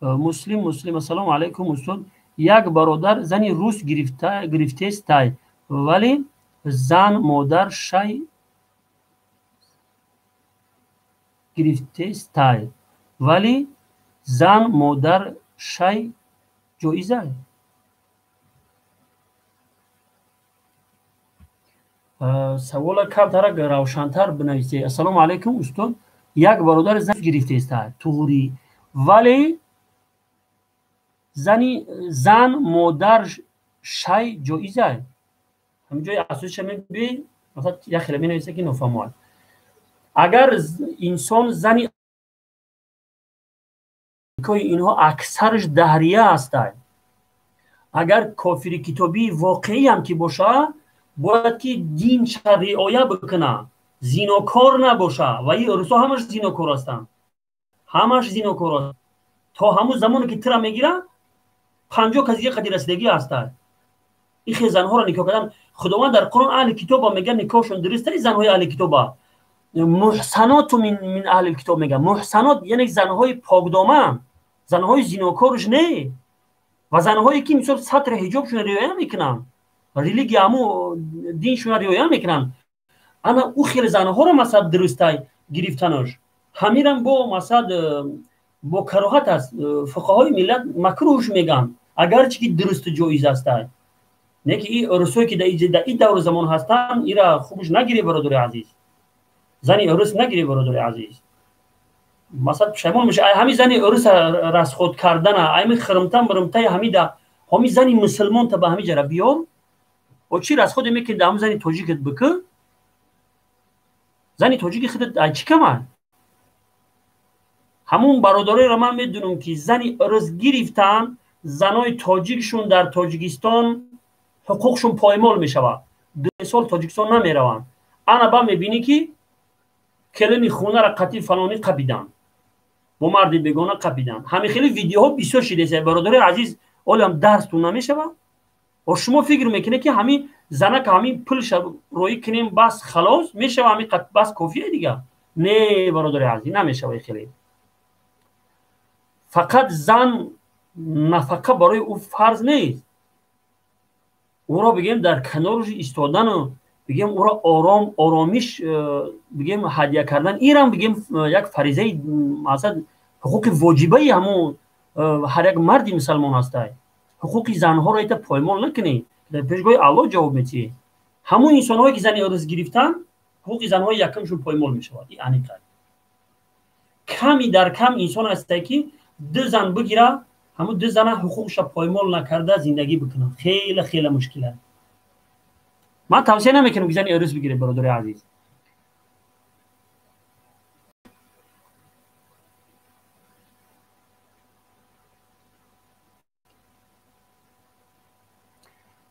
مسلم السلام علیکم استاد یک برادر زنی روس گرفته است ولی زن مادر شای گرفته است ولی زن مادر شای جایزه سوال کمتر روشن‌تر بنویسید. السلام علیکم استاد یک برادر زن گرفته است توری ولی زن مادر شای جایزه همینجای اساسش میبینی مثلا یک خیلی مینویسه که نفهموال اگر انسان زنی که اینها اکثرش دهریه هستند اگر کافر کتابی واقعی هم که باشه باید که دین رعایت بکنه زیناکار نباشه و این ارسا همش زیناکار هستند همش زیناکار هستند تا همون زمانی که ترا میگیره 50 کسی قدی رسیدگی هستند این خیلی زنها را نکاح کردن خداوند در قرآن اهل کتاب میگه نکاحشون درسته زنهای اهل کتاب محسنات من اهل کتاب میگه محسنات یعنی زنهای پاکدامن زنهای زیناکارش نه و زنهایی که مثلا سطر حجابشون رعایت میکنن ریلیگی همو دینشون رعایت میکنن اما او خیلی زنها رو مثلا درسته گرفتنش همیرم با مثلا با کراهت است فقهای ملت مکروهش میگن اگرچه که درست جایز است نه که این ارسایی که در این دور زمان هستن ایرا خوبش نگیری برادر عزیز زنی ارس نگیری برادر عزیز مثلا پشیمان میشه همین زنی ارس رس خود کردن همین خرمتن برمتای همیدا همی زنی مسلمان تا به همین جرا بیار و چی از خود میکنی دام زنی توجیکت بکه زنی توجیک خودت چی کمان همون برادرای را من میدونم که زنی ارز گرفتن زنای تاجیکشون در تاجیکستان حقوقشون پایمال میشود 2 سال تاجیکستان نمیروند انا با میبینی که کلمی خونه را قطعی فلانی قبیدن با مردی بگونه قبیدن همین خیلی ویدیوها بسیار شده برادر عزیز اولم درستون نمیشود و شما فکر میکنه که همین زنه که همین پلش روی کنیم بس خلاص میشه همین بس کافیه دیگه نه برادر عزیز نمیشه خیلی فقط زن نفقه برای او فرض نیست او را بگیم در کنارش ایستادن و بگیم او را آرامیش بگیم هدیه کردن ایران بگیم یک فریضه مثلا حقوق واجبه همون هر یک مردی مسلمان هست حقوق زنها را ایتا پایمال نکنی در پیشگاه الله جواب میتی همون انسان هایی که زنی ارز گرفتن حقوق زنها یکمشون پایمال میشود این انیقه کمی در کم انسان هست که 2 زن بگیره همون 2 زن حقوقش پایمال نکرده زندگی بکنه خیلی خیلی مشکله من توصیه نمیکنم که زنی ارز بگیره برادر عزیز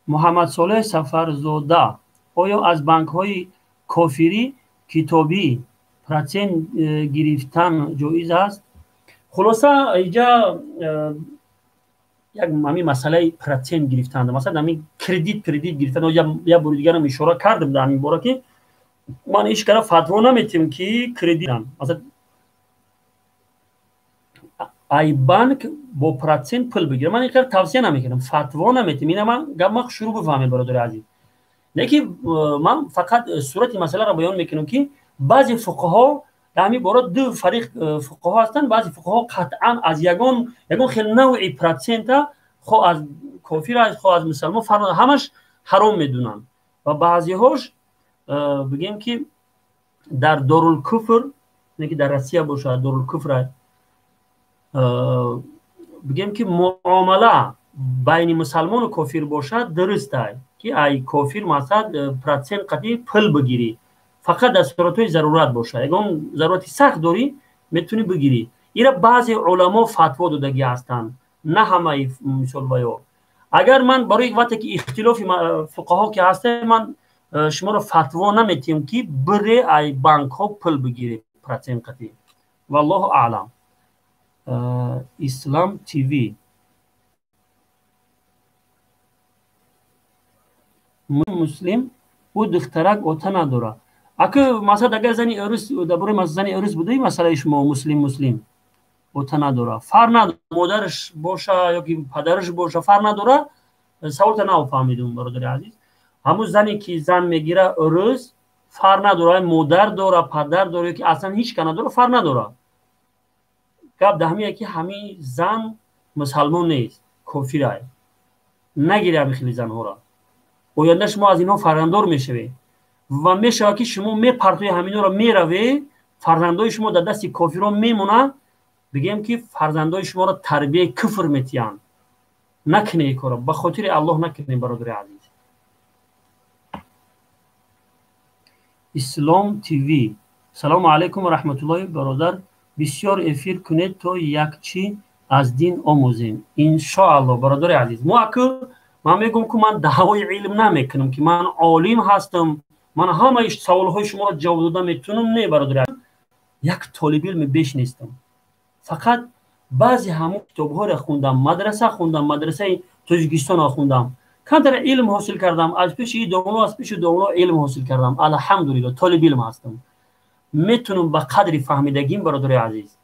محمد صالح سفرزاده آیا از بانک های کافری کتابی پرسنت گرفتن جایز است خلاصه اینجا یک همین مسئله پرسنت گرفتن مثلا همین کردیت گرفتن یا بار دیگر هم اشاره کردم در این باره که من هیچ کار فتوا نمیتیم که کردیت مثلا ای بانک با پرسنت پول بگیره من این کار توصیه نمیکنم فتوا نمیتیم اینا من گام شروع بفهمه برادر عزیز نه که من فقط صورت مسئله را بیان میکنم که بعضی فقها در همین باره 2 فریق فقها هستند بعضی فقها قطعا از یگان خیلی نوعی پرسنت خو از کافر خو از مسلمان همش حرام میدونن و بعضی هاش بگیم که در دارالکفر نه که در روسیه باشه دارالکفر بگیم که معامله بین مسلمان و کافر باشد درست است که ای کافر مثلا پرسنت قطعی پول بگیری فقط در صورت‌های ضرورت باشه اگه ضرورت سخت داری میتونی بگیری اینا بعضی علما فتوا دادگی هستند نه همه مثال بایا اگر من برای یک وقتی که اختلاف فقها که هسته من شما رو فتوا نمیتیم که بره ای بانک ها پول بگیری پرسنت قطعی والله اعلم اسلام تیوی مسلم او دخترک اوتا نداره اگه مثلا اگر زنی ارث درباره مثلا زنی ارث بودی مثلا شما مسلم اوتا نداره فرق نداره مادرش باشه یا که پدرش باشه فرق نداره سوال تا نفهمیدم برادر عزیز همون زنی که زن میگیره ارث فرق نداره مادر داره پدر داره که اصلا هیچ کنه داره فرق نداره گپ دهمیه که همین زن مسلمان نیست کافره نگیره همین خیلی زنها را آینده شما از اینها فرزنددار میشوی و میشه که شما میپرتوی همینا را میروی فرزندای شما در دست کافران میمونه بگیم که فرزندای شما را تربیه کفر میتیان نکنه این کارا به خاطر الله نکنه برادر عزیز اسلام تیوی سلام علیکم و رحمت الله برادر بسیار افیر کنید تا یک چی از دین آموزیم ان شاء الله برادر عزیز من میگم که من دعوای علم نمیکنم که من عالم هستم من همه سوالهای شما را جواب دادم میتونم نه برادر عزیز یک طالب علم بیش نیستم فقط بعضی همون کتاب‌ها را خوندم مدرسه تاجیکستان خوندم کمتر علم حاصل کردم از پیش دانو علم حاصل کردم الحمدلله طالب علم هستم میتونم به قدری فهمیدگیم برادر عزیز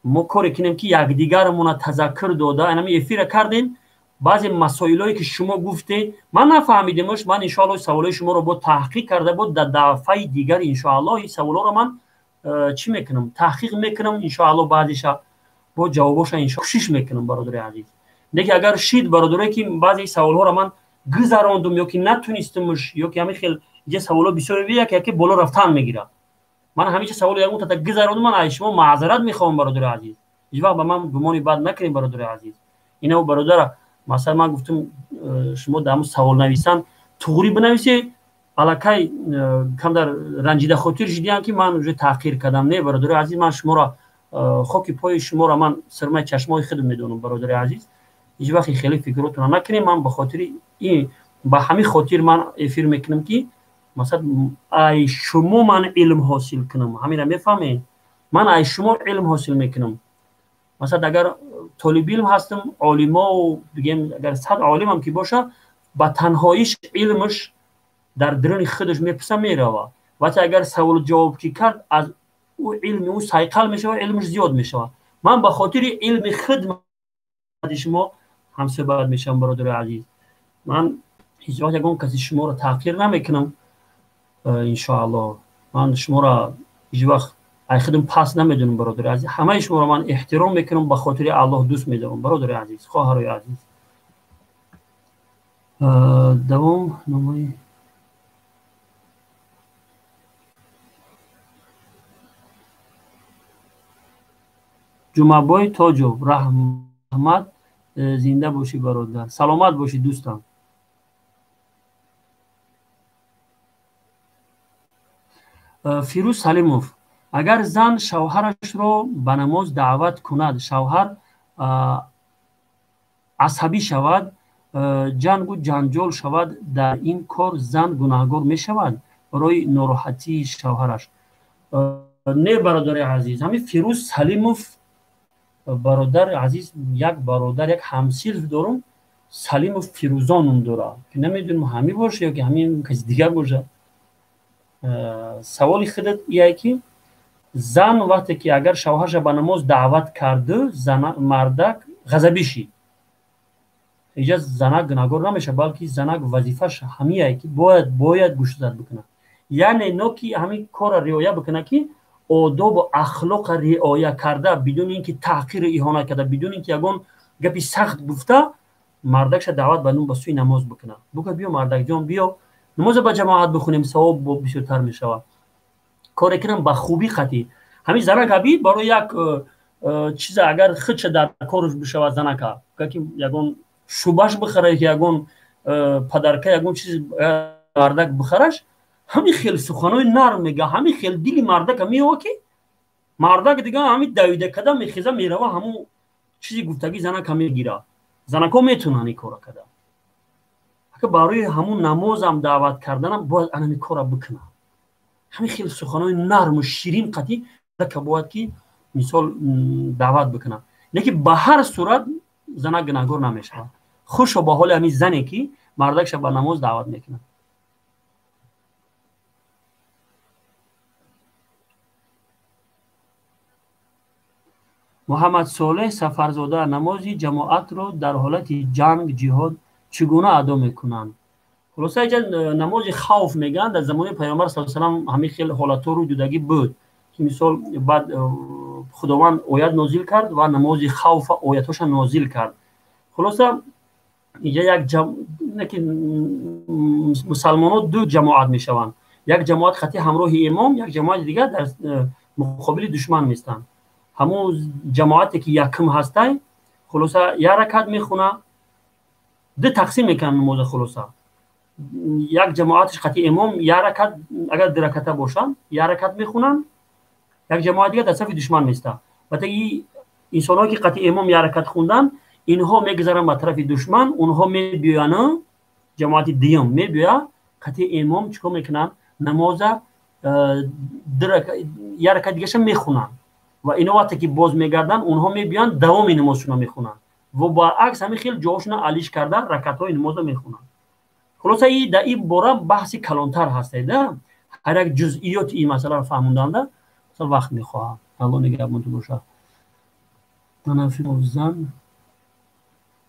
ما کاری کنیم که یکدیگرمون تذکر داده اینم افیر کردیم بعضی مسائلی که شما گفته من نفهمیدمش من ان شاء الله سوالای شما رو با تحقیق کرده بود در دفعه دیگر ان شاء الله این سوالا رو من چی میکنم تحقیق میکنم ان شاء الله بعدش با جوابش ان شاء الله کوشش میکنم برادر عزیز دیگه اگر شید برادرای که بعضی سوالها رو من گذراندم یا که نتونستمش یا که همین خیلی یه سوالا بسیار ویه که بالا رفتن میگیره من همیشه سوال یکم تا گذراندم من از شما معذرت میخوام برادر عزیز هیچ وقت به من گمانی بد نکنید برادر عزیز اینا برادر مثلا من گفتم شما در سوال نویسان توغری بنویسی الکای کم در رنجیده خاطر شدیم که من اونجا تحقیر کردم. نه برادر عزیز، من شما را خاک پای شما را من سرمای چشمای خودم میدونم برادر عزیز. هیچ وقت خیلی فکراتون نکنید. من به خاطر این با همین خاطر من افیر میکنم که مثلا ای شما من علم حاصل کنم. همین را میفهمید؟ من ای شما علم حاصل میکنم. مثلا اگر طالب علم هستم، عالما و بگیم اگر 100 عالم هم که باشه با تنهاییش علمش در درون خودش میپسه میره. وقتی اگر سوال جواب کی کرد از او علم او سایقل میشه و علمش زیاد میشه. من به خاطر علم خود شما هم صحبت میشم برادر عزیز. من هیچ وقت یگان کسی شما را تحقیر نمیکنم. ان شاء الله من شما را هیچ وقت ای خودم پس نمیدونم برادر عزیز. همه شما را من احترام میکنم، به خاطر الله دوست میدارم برادر عزیز، خواهرای عزیز. دوم نمای جمعبای تاجو رحمت زنده باشی برادر. سلامت باشی دوستان. فیروز سلیموف: اگر زن شوهرش را به نماز دعوت کند، شوهر عصبی شود، جنگ و جنجال شود، در این کار زن گناهکار می شود برای ناراحتی شوهرش؟ نه برادر عزیز. همین فیروز سلیموف برادر عزیز، یک برادر یک همسیل دارم، سلیموف فیروزان داره که نمیدونم همین باشه یا که همین کسی دیگر باشه. سوال خودت اینه که زن وقتی که اگر شوهرش به نماز دعوت کرده، مردک غضبی شی، اینجا زنک گناهکار نمیشه، بلکه زنک وظیفش همیه که باید گوشزد بکنه. یعنی نه که همین کار رعایت بکنه که آداب و اخلاق رعایت کرده، بدون اینکه تحقیر اهانت کرده، بدون اینکه یگان گپی سخت گفته، مردکش دعوت به سوی نماز بکنه. بگه بیا مردک جان بیا نماز با جماعت بخونیم، ثواب بیشتر میشود. کار کنم با خوبی خطی. همین زنک ابی برای یک چیز اگر خودش در کارش بشود، زنک که یگان شوباش بخره، یگان پدرکه یگان چیز مردک بخرش، همین خیلی سخنای نرم میگه، همین خیلی دلی مردک میوه که مردک دیگه همین دویده کده میخیزه میره و همون چیزی گفتگی زنک میگیره. زنک ها میتونن این کار کده. که برای همون نماز هم دعوت کردنم باید همین کار بکنه. همین خیلی سخنای نرم و شیرین قطعی که باید که مثال دعوت بکنه. لیکن به هر صورت زنک گناهکار نمیشه. خوش و به حال همین زنی که مردکش به نماز دعوت میکنه. محمد صالح سفرزاده: نمازی جماعت رو در حالت جنگ جهاد چگونه ادا میکنند؟ خلاصه اینجا نماز خوف میگن. در زمان پیامبر صلی الله علیه و آله همین خیلی حالت‌ها رو دیدگی بود که مثال بعد خداوند آیت نازل کرد و نماز خوف آیتش نازل کرد. خلاصه اینجا یک مسلمان‌ها دو جماعت میشوند. یک جماعت خطی همراه امام، یک جماعت دیگر در مقابل دشمن میستند. همون جماعتی که یکم هسته خلاصه یک رکعت میخونه، دو تقسیم میکنن نماز. خلاصه یک جماعتش خطی امام یک رکعت، اگر دو رکعت باشن یک رکعت میخونن، یک جماعت دیگه در صف دشمن میسته. وقتی انسان‌هایی که خطی امام یک رکعت خوندن، اینها میگذرن به طرف دشمن، اونها میبیان جماعت دیگه میبیان خطی امام چیکار میکنن؟ نماز یک رکعت دیگه میخونن و اینا وقتی که باز میگردن اونها میبیان دوام نمازشون میخونن و برعکس همین خیلی جاشون علیش کردن رکعت‌های نماز میخونن. خلاصه این در این باره بحث کلانتر هسته. هر یک جزئیات این مسئله رو فهموندن مثلا وقت میخواه. الله نگهبان تو باشه.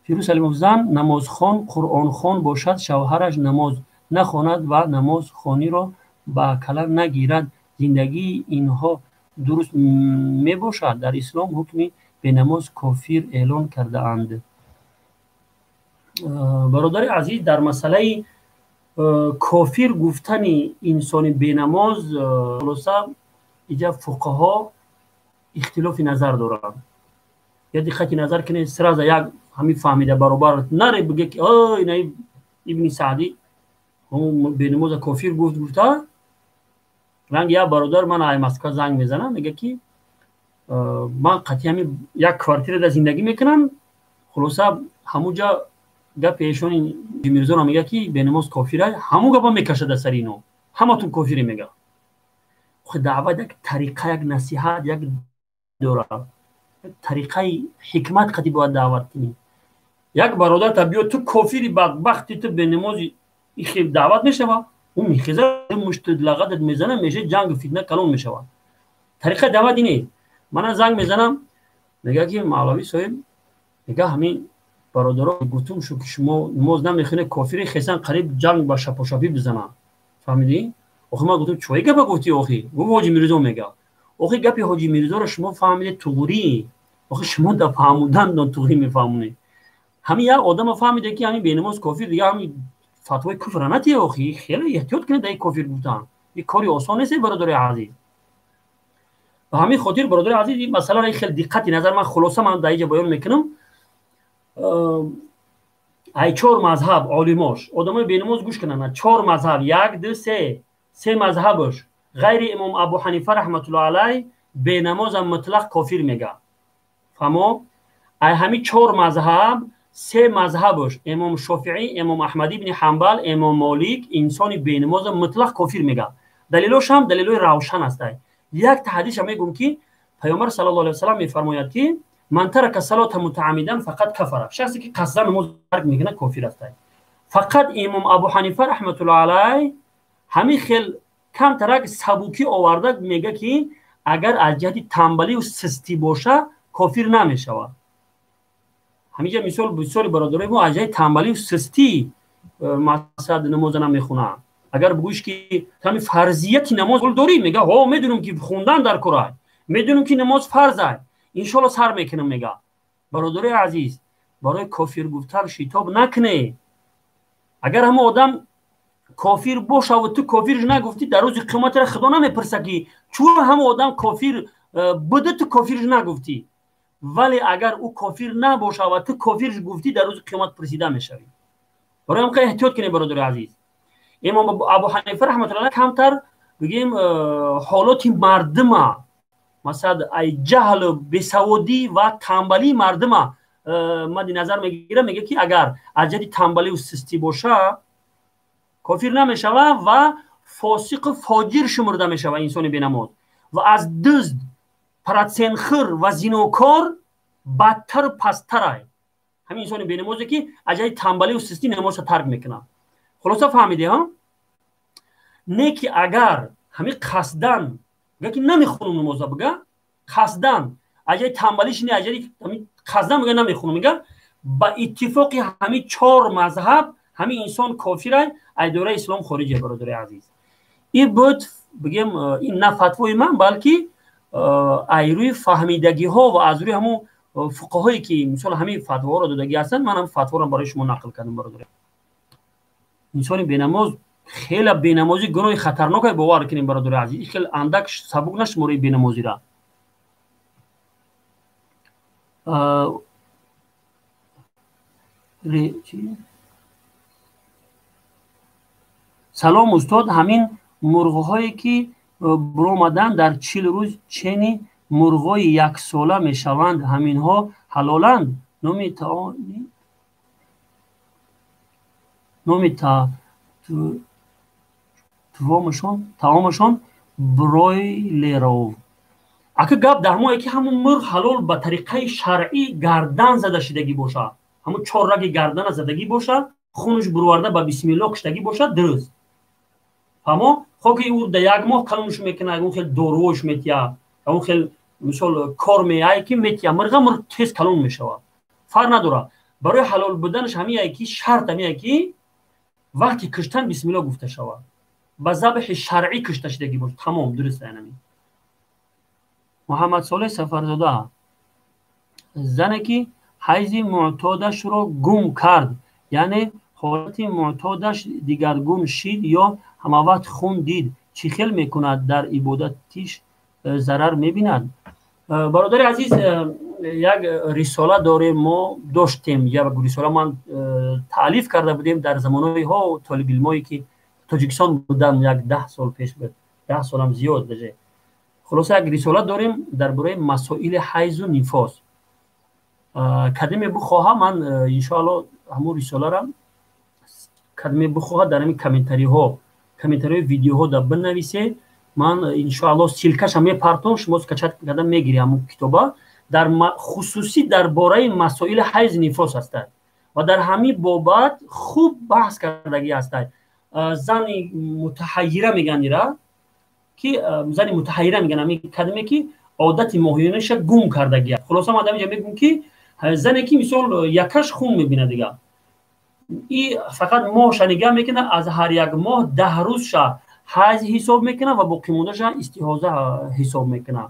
فیروز سلیموف: زن نمازخوان قرآن خوان باشد، شوهرش نماز نخواند و نماز خوانی را به کلک نگیرد، زندگی اینها درست می باشد؟ در اسلام حکمی به نماز کافر اعلان کرده اند. برادر عزیز، در مسئله کافر گفتن انسان به نماز خلاصه اینجا فقها اختلاف نظر دارند. یا دقت نظر کنید، سر از یک همین فهمیده برابر نره بگه که این ابن سعدی همون به نماز کافر گفته رنگ یا برادر من ای مسکو زنگ میزنم میگه که من قطعی همین یک کوارتر در زندگی میکنم خلاصه همونجا گپ ایشون میرزا رو میگه که به نماز کافره همون گپا میکشه در سر اینو همتون کافری میگه خود دعوت یک طریقه یک نصیحت یک دوره طریقه حکمت قدی باید دعوت کنی یک برادر تا بیاد تو کافری بدبختی تو به نماز این دعوت میشوه اون میخیزه مشت لغتت میزنه میشه جنگ فتنه کلون میشوه طریقه دعوت اینه من زنگ میزنم میگه که مولوی صاحب میگه همین برادرها گفتم شو که شما نماز نمیخونه کافری خیسن قریب جنگ با شپاشاپی بزنن فهمیدی آخه من گفتم چوی گپ گفتی آخی گفت حاجی میرزا میگه آخه گپ حاجی میرزا رو شما فهمیدید توری آخه شما در فهموندن توری میفهمونی همین یک آدم فهمیده که همین بینماز کافر دیگه همین فتوای کفر نتی آخی خیلی احتیاط کنه در کافر گفتن این کاری آسان نیست برادر عزیز و همین خاطر برادر عزیز مثلا خیلی دقتی نظر من خلاصه من در اینجا بیان میکنم ای چهار مذهب عالماش آدمای بینماز گوش کنن چهار مذهب یک دو سه مذهبش غیر امام ابو حنیفه رحمت الله علیه بینماز مطلق کافر میگه فهمو ای همین چهار مذهب سه مذهبش امام شافعی امام احمدی بن حنبل امام مالک انسان بینماز مطلق کافر میگه دلیلش هم دلیل روشن است یک حدیث میگم که پیامبر صلی الله علیه و سلم میفرماید که من ترک الصلاه متعمدا فقط کفر شخصی که قصدا نماز ترک میکنه کافر است فقط امام ابو حنیفه رحمت الله علیه همین خیل کم ترک سبوکی آورده میگه که اگر از جهت تنبلی و سستی باشه کافر نمیشود همینجا مثال بسیاری برادرای ما از جهت تنبلی و سستی مثلا نماز نمیخونه اگر بگویش که همین فرضیت نماز داری میگه ها میدونم که خوندن در قرآن میدونم که نماز فرضه ان شاء الله سر میکنم میگه برادر عزیز برای کافر گفتن شتاب نکنه اگر هم آدم کافر باشه و تو کافرش نگفتی در روز قیامت را خدا نمیپرسه که چون هم آدم کافر بوده تو کافرش نگفتی ولی اگر او کافر نباشه و تو کافرش گفتی در روز قیامت پرسیده میشوی برای هم احتیاط کنه برادر عزیز امام ابو حنیفه رحمت الله کمتر بگیم حالات مردم مثلا ای جهل بسودی و تنبلی مردم مد نظر میگیره میگه که اگر از جهت تنبلی و سستی باشه کافر نمیشوه و فاسق فاجر شمرده میشوه انسان بینماز و از دزد پراتسنخر و زینوکار بدتر پستره همین انسان بینمازه که از جهت تنبلی و سستی نماز ترک میکنه خلاصه فهمیدی ها نه که اگر همین قصدن میگه که نمیخونم نماز بگه قصدن اجای تنبلیش نه اجای قصدن میگه نمیخونم میگه با اتفاق همین چهار مذهب همین انسان کافره از دوره اسلام خارجه برادر عزیز این بود بگیم این نه فتوای من بلکه ای روی فهمیدگی ها و از روی همون فقهایی که مثلا همین فتوا رو دادگی هستن من هم فتوا رو برای شما نقل کردم برادر انسان بینماز خیلی بینمازی گناه خطرناک باور کنیم برادر عزیز خیلی اندک سبک نشموری بینمازی را سلام استاد همین مرغ‌هایی که برآمدن در 40 روز چنین مرغای یک ساله میشوند همین ها حلالند نامی تعامشان برویلرو اگه گپ در ما که همون مرغ حلال به طریقه شرعی گردن زده شدگی باشه همون 4 رگ گردن زدگی باشه خونش برورده به بسم الله کشتگی باشه درست اما خب که او در یک ماه کلونش میکنه اون خیلی داروش میتیا اون خیلی مثال کار میای که میتیا مرغ تیز کلون میشوه فرق نداره برای حلال بودنش همین یکی شرط همین یکی وقتی کشتن بسم الله گفته شود با ذبح شرعی کشته شدگی باشه تمام درست اینمی محمد صالح سفرزاده زنی که حیض معتادش را گم کرد یعنی حالت معتادش دیگرگون شد یا همه وقت خون دید چی خیل میکند در عبادتش ضرر میبیند برادر عزیز یک رساله داریم ما داشتیم یک رساله من تالیف کرده بودیم در زمانهای ها طالب علمایی که تاجیکستان بودم یک 10 سال پیش بود 10 سال هم زیاد بشه خلاصه یک رساله داریم درباره مسائل حیض و نفاس کدام بخواهم من ان شاء الله همون رساله را کدام بخواه در همین کامنتاری ها ویدیو ها در بنویسه من ان شاء الله سیلکش هم میپرتم شما کچت کردن میگیری همون کتابا در خصوصی درباره مسائل حیض نفاس است و در همین بابت خوب بحث کردگی است زن متحیره میگن ایرا که زن متحیره میگن همین کدامه که عادت ماهیانش گم کردگی است خلاصه ما اینجا میگم که زنی که مثلا یکش خون میبینه دیگه این فقط ماهش نگاه میکنه از هر یک ماه 10 روزش حیض حساب میکنه و باقی موندهش استحاضه حساب میکنه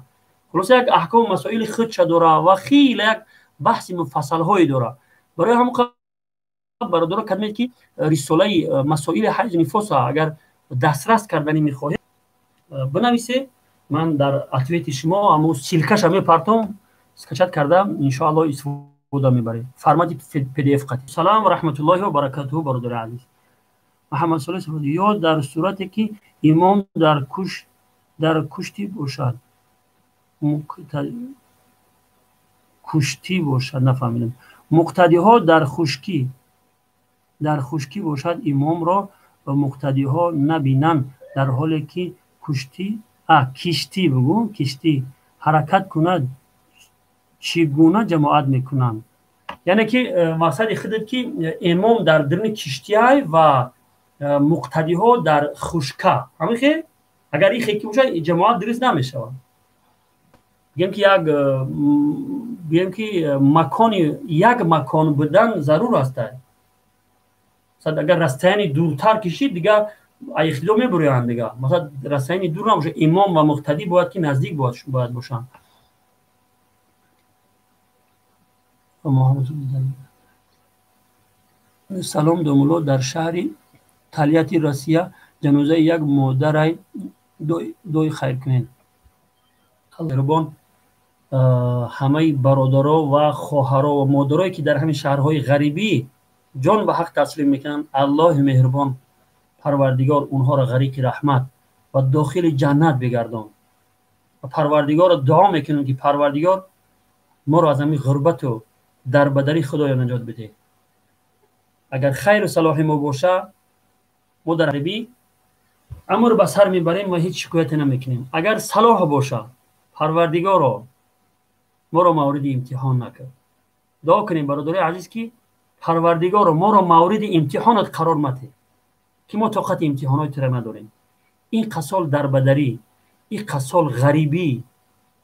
خلاصه یک احکام مسائل خودش داره و خیلی یک بحث مفصل های داره برای همون برادر کدمید که رساله مسائل حیض نفاس اگر دسترس کردنی میخواهید بنویسه من در اتویت شما همون سیلکش هم میپرتم اسکچت کردم ان شاء الله استفاده میبرید فرمت پی دی اف قطعی سلام و رحمت الله و برکاته برادر عزیز محمد صلی الله علیه و در صورتی که امام در کشتی باشد کشتی باشد نفهمیدم مقتدی ها در خشکی باشد امام را و مقتدی ها نبینند در حالی که کشتی حرکت کند چگونه جماعت میکنند یعنی که مقصد خودت که امام در درون کشتی های و مقتدی ها در خشکه همین خیلی اگر این خیلی باشه جماعت درست نمیشه بگیم که یک مکان بودن ضرور است اگر رستانی دورتر کشید دیگه ایخیلو میبرند دیگه مثلا رستانی دور نمیشه امام و مقتدی باید که نزدیک باید باشن سلام دومولو در شهر تالیت روسیه جنازه یک مادر دوی خیر کنین مهربان همه برادرها و خواهرها و مادرایی که در همین شهرهای غریبی جان به حق تسلیم میکنن الله مهربان پروردگار اونها را غریق رحمت و داخل جنت بگردان و پروردگار را دعا میکنن که پروردگار ما را از همین غربت و دربدری خدای نجات بده اگر خیر و صلاح ما باشه ما در غریبی امر به سر میبریم و هیچ شکایت نمیکنیم اگر صلاح باشه پروردگار ما را مورد امتحان نکرد دعا کنیم برادرای عزیز که پروردگار ما را مورد امتحانات قرار مده که ما طاقت امتحانات را نداریم این قسال دربدری این قسال غریبی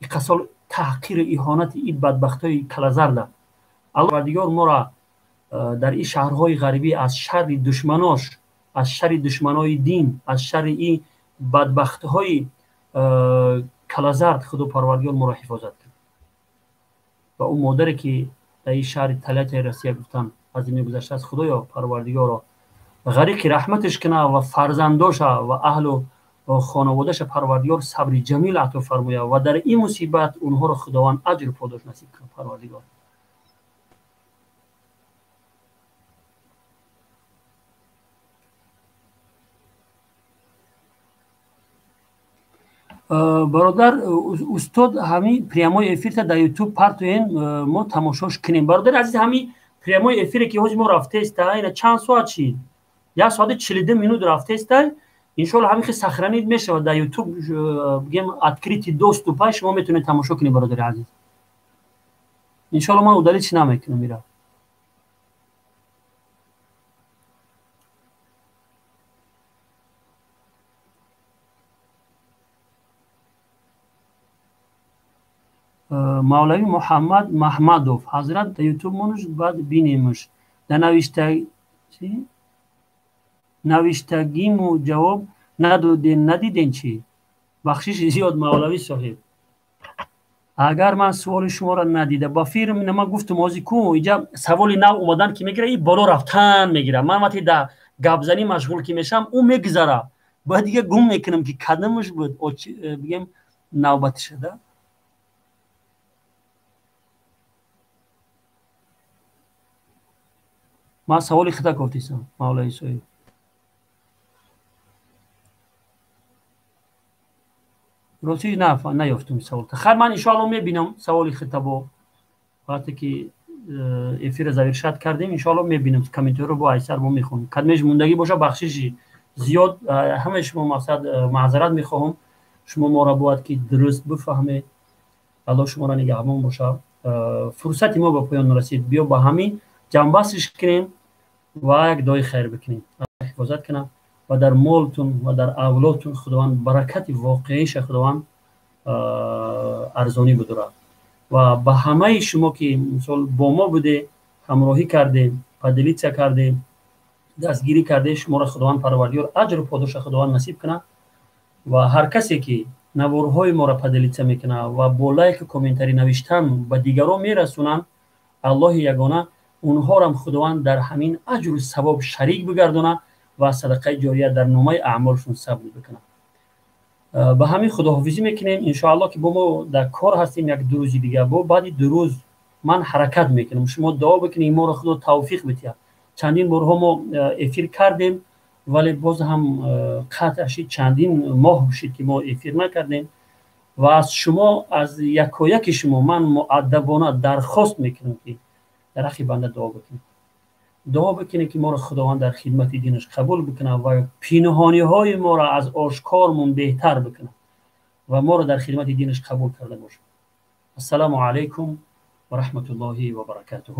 این قسال تحقیر اهانت این بدبختای کلزرده الله پروردگار ما را در این شهرهای غریبی از شر دشمناش از شر دشمنای دین از شر این بدبختهای کلزرد خدا پروردگار ما را حفاظت کرد و اون مادری که در این شهر تلت روسیه گفتن از این گذشته از خدایا پروردگار را غریق رحمتش کنه و فرزنداش و اهل و خانوادهش پروردگار صبر جمیل عطا فرماید و در این مصیبت اونها را خداوند اجر و پاداش نصیب کنه پروردگار برادر استاد همین پریامای افیر در یوتیوب پرتوین ما تماشاش کنیم برادر عزیز همین پریامای افیر که حاج ما رفته است اینا چند ساعت چی 1 ساعت 42 مینوت رفته است ان شاء الله همین خیلی سخرانید میشه در یوتیوب بگیم ادکریتی دوست و پای شما میتونید تماشا کنید برادر عزیز ان شاء الله ما اودالی چی نمیکنم میرا مولوی محمد محمدوف حضرت در یوتیوب منوش بعد بینیمش در نوشتگیمو جواب ندیدین چی بخشش زیاد مولوی صاحب اگر من سوال شما را ندیده با فیلم نما گفتم ازی کو اینجا سوال نو اومدن که میگیره این بالا رفتن میگیره من وقتی در گپزنی مشغول که میشم اون میگذره بعد دیگه گم میکنم که کدامش بود بگم نوبت شده ما سوالی خطا گفتیسم مولای سوی روچی نه نیافتم سوال خیر من ان شاء الله میبینم سوالی خطا با وقتی که افیر زویر شد کردیم ان شاء الله میبینم کامنت رو با ایسر با میخونم کدمش موندگی باشه بخششی زیاد همه شما مقصد معذرت میخواهم شما ما را باید که درست بفهمید الله شما را نگهبان باشه فرصتی ما به پایان رسید بیا با همین جنبستش کنیم و یک دعای خیر بکنیم الله حفاظت کنه و در مالتون و در اولادتون خداوند برکت واقعیش خداوند ارزانی بداره و به همه شما که مثلا با ما بوده همراهی کردیم پدلیتسا کردیم دستگیری کرده شما را خداوند پروردگار اجر و پاداش خداوند نصیب کنه و هر کسی که نوارهای ما را پدلیتسا میکنه و با لایک و کامنتری نوشتن به دیگران میرسونن الله یگانه اونها را خداوند در همین اجر و ثواب شریک بگردونه و صدقه جاریه در نامه اعمالشون ثبت بکنه به همین خداحافظی میکنیم ان شاء الله که با ما در کار هستیم یک دو روز دیگه با بعد دو روز من حرکت میکنم شما دعا بکنید ما را خدا توفیق بده چندین بارها ما افیر کردیم ولی باز هم قطع شد چندین ماه شد که ما افیر نکردیم و از شما از یک شما من مؤدبانه درخواست میکنم که در حق بنده دعا بکنید که ما را خداوند در خدمت دینش قبول بکنه و پنهانی های ما را از آشکارمون بهتر بکنه و ما را در خدمت دینش قبول کرده باشه السلام علیکم و رحمت الله و برکاته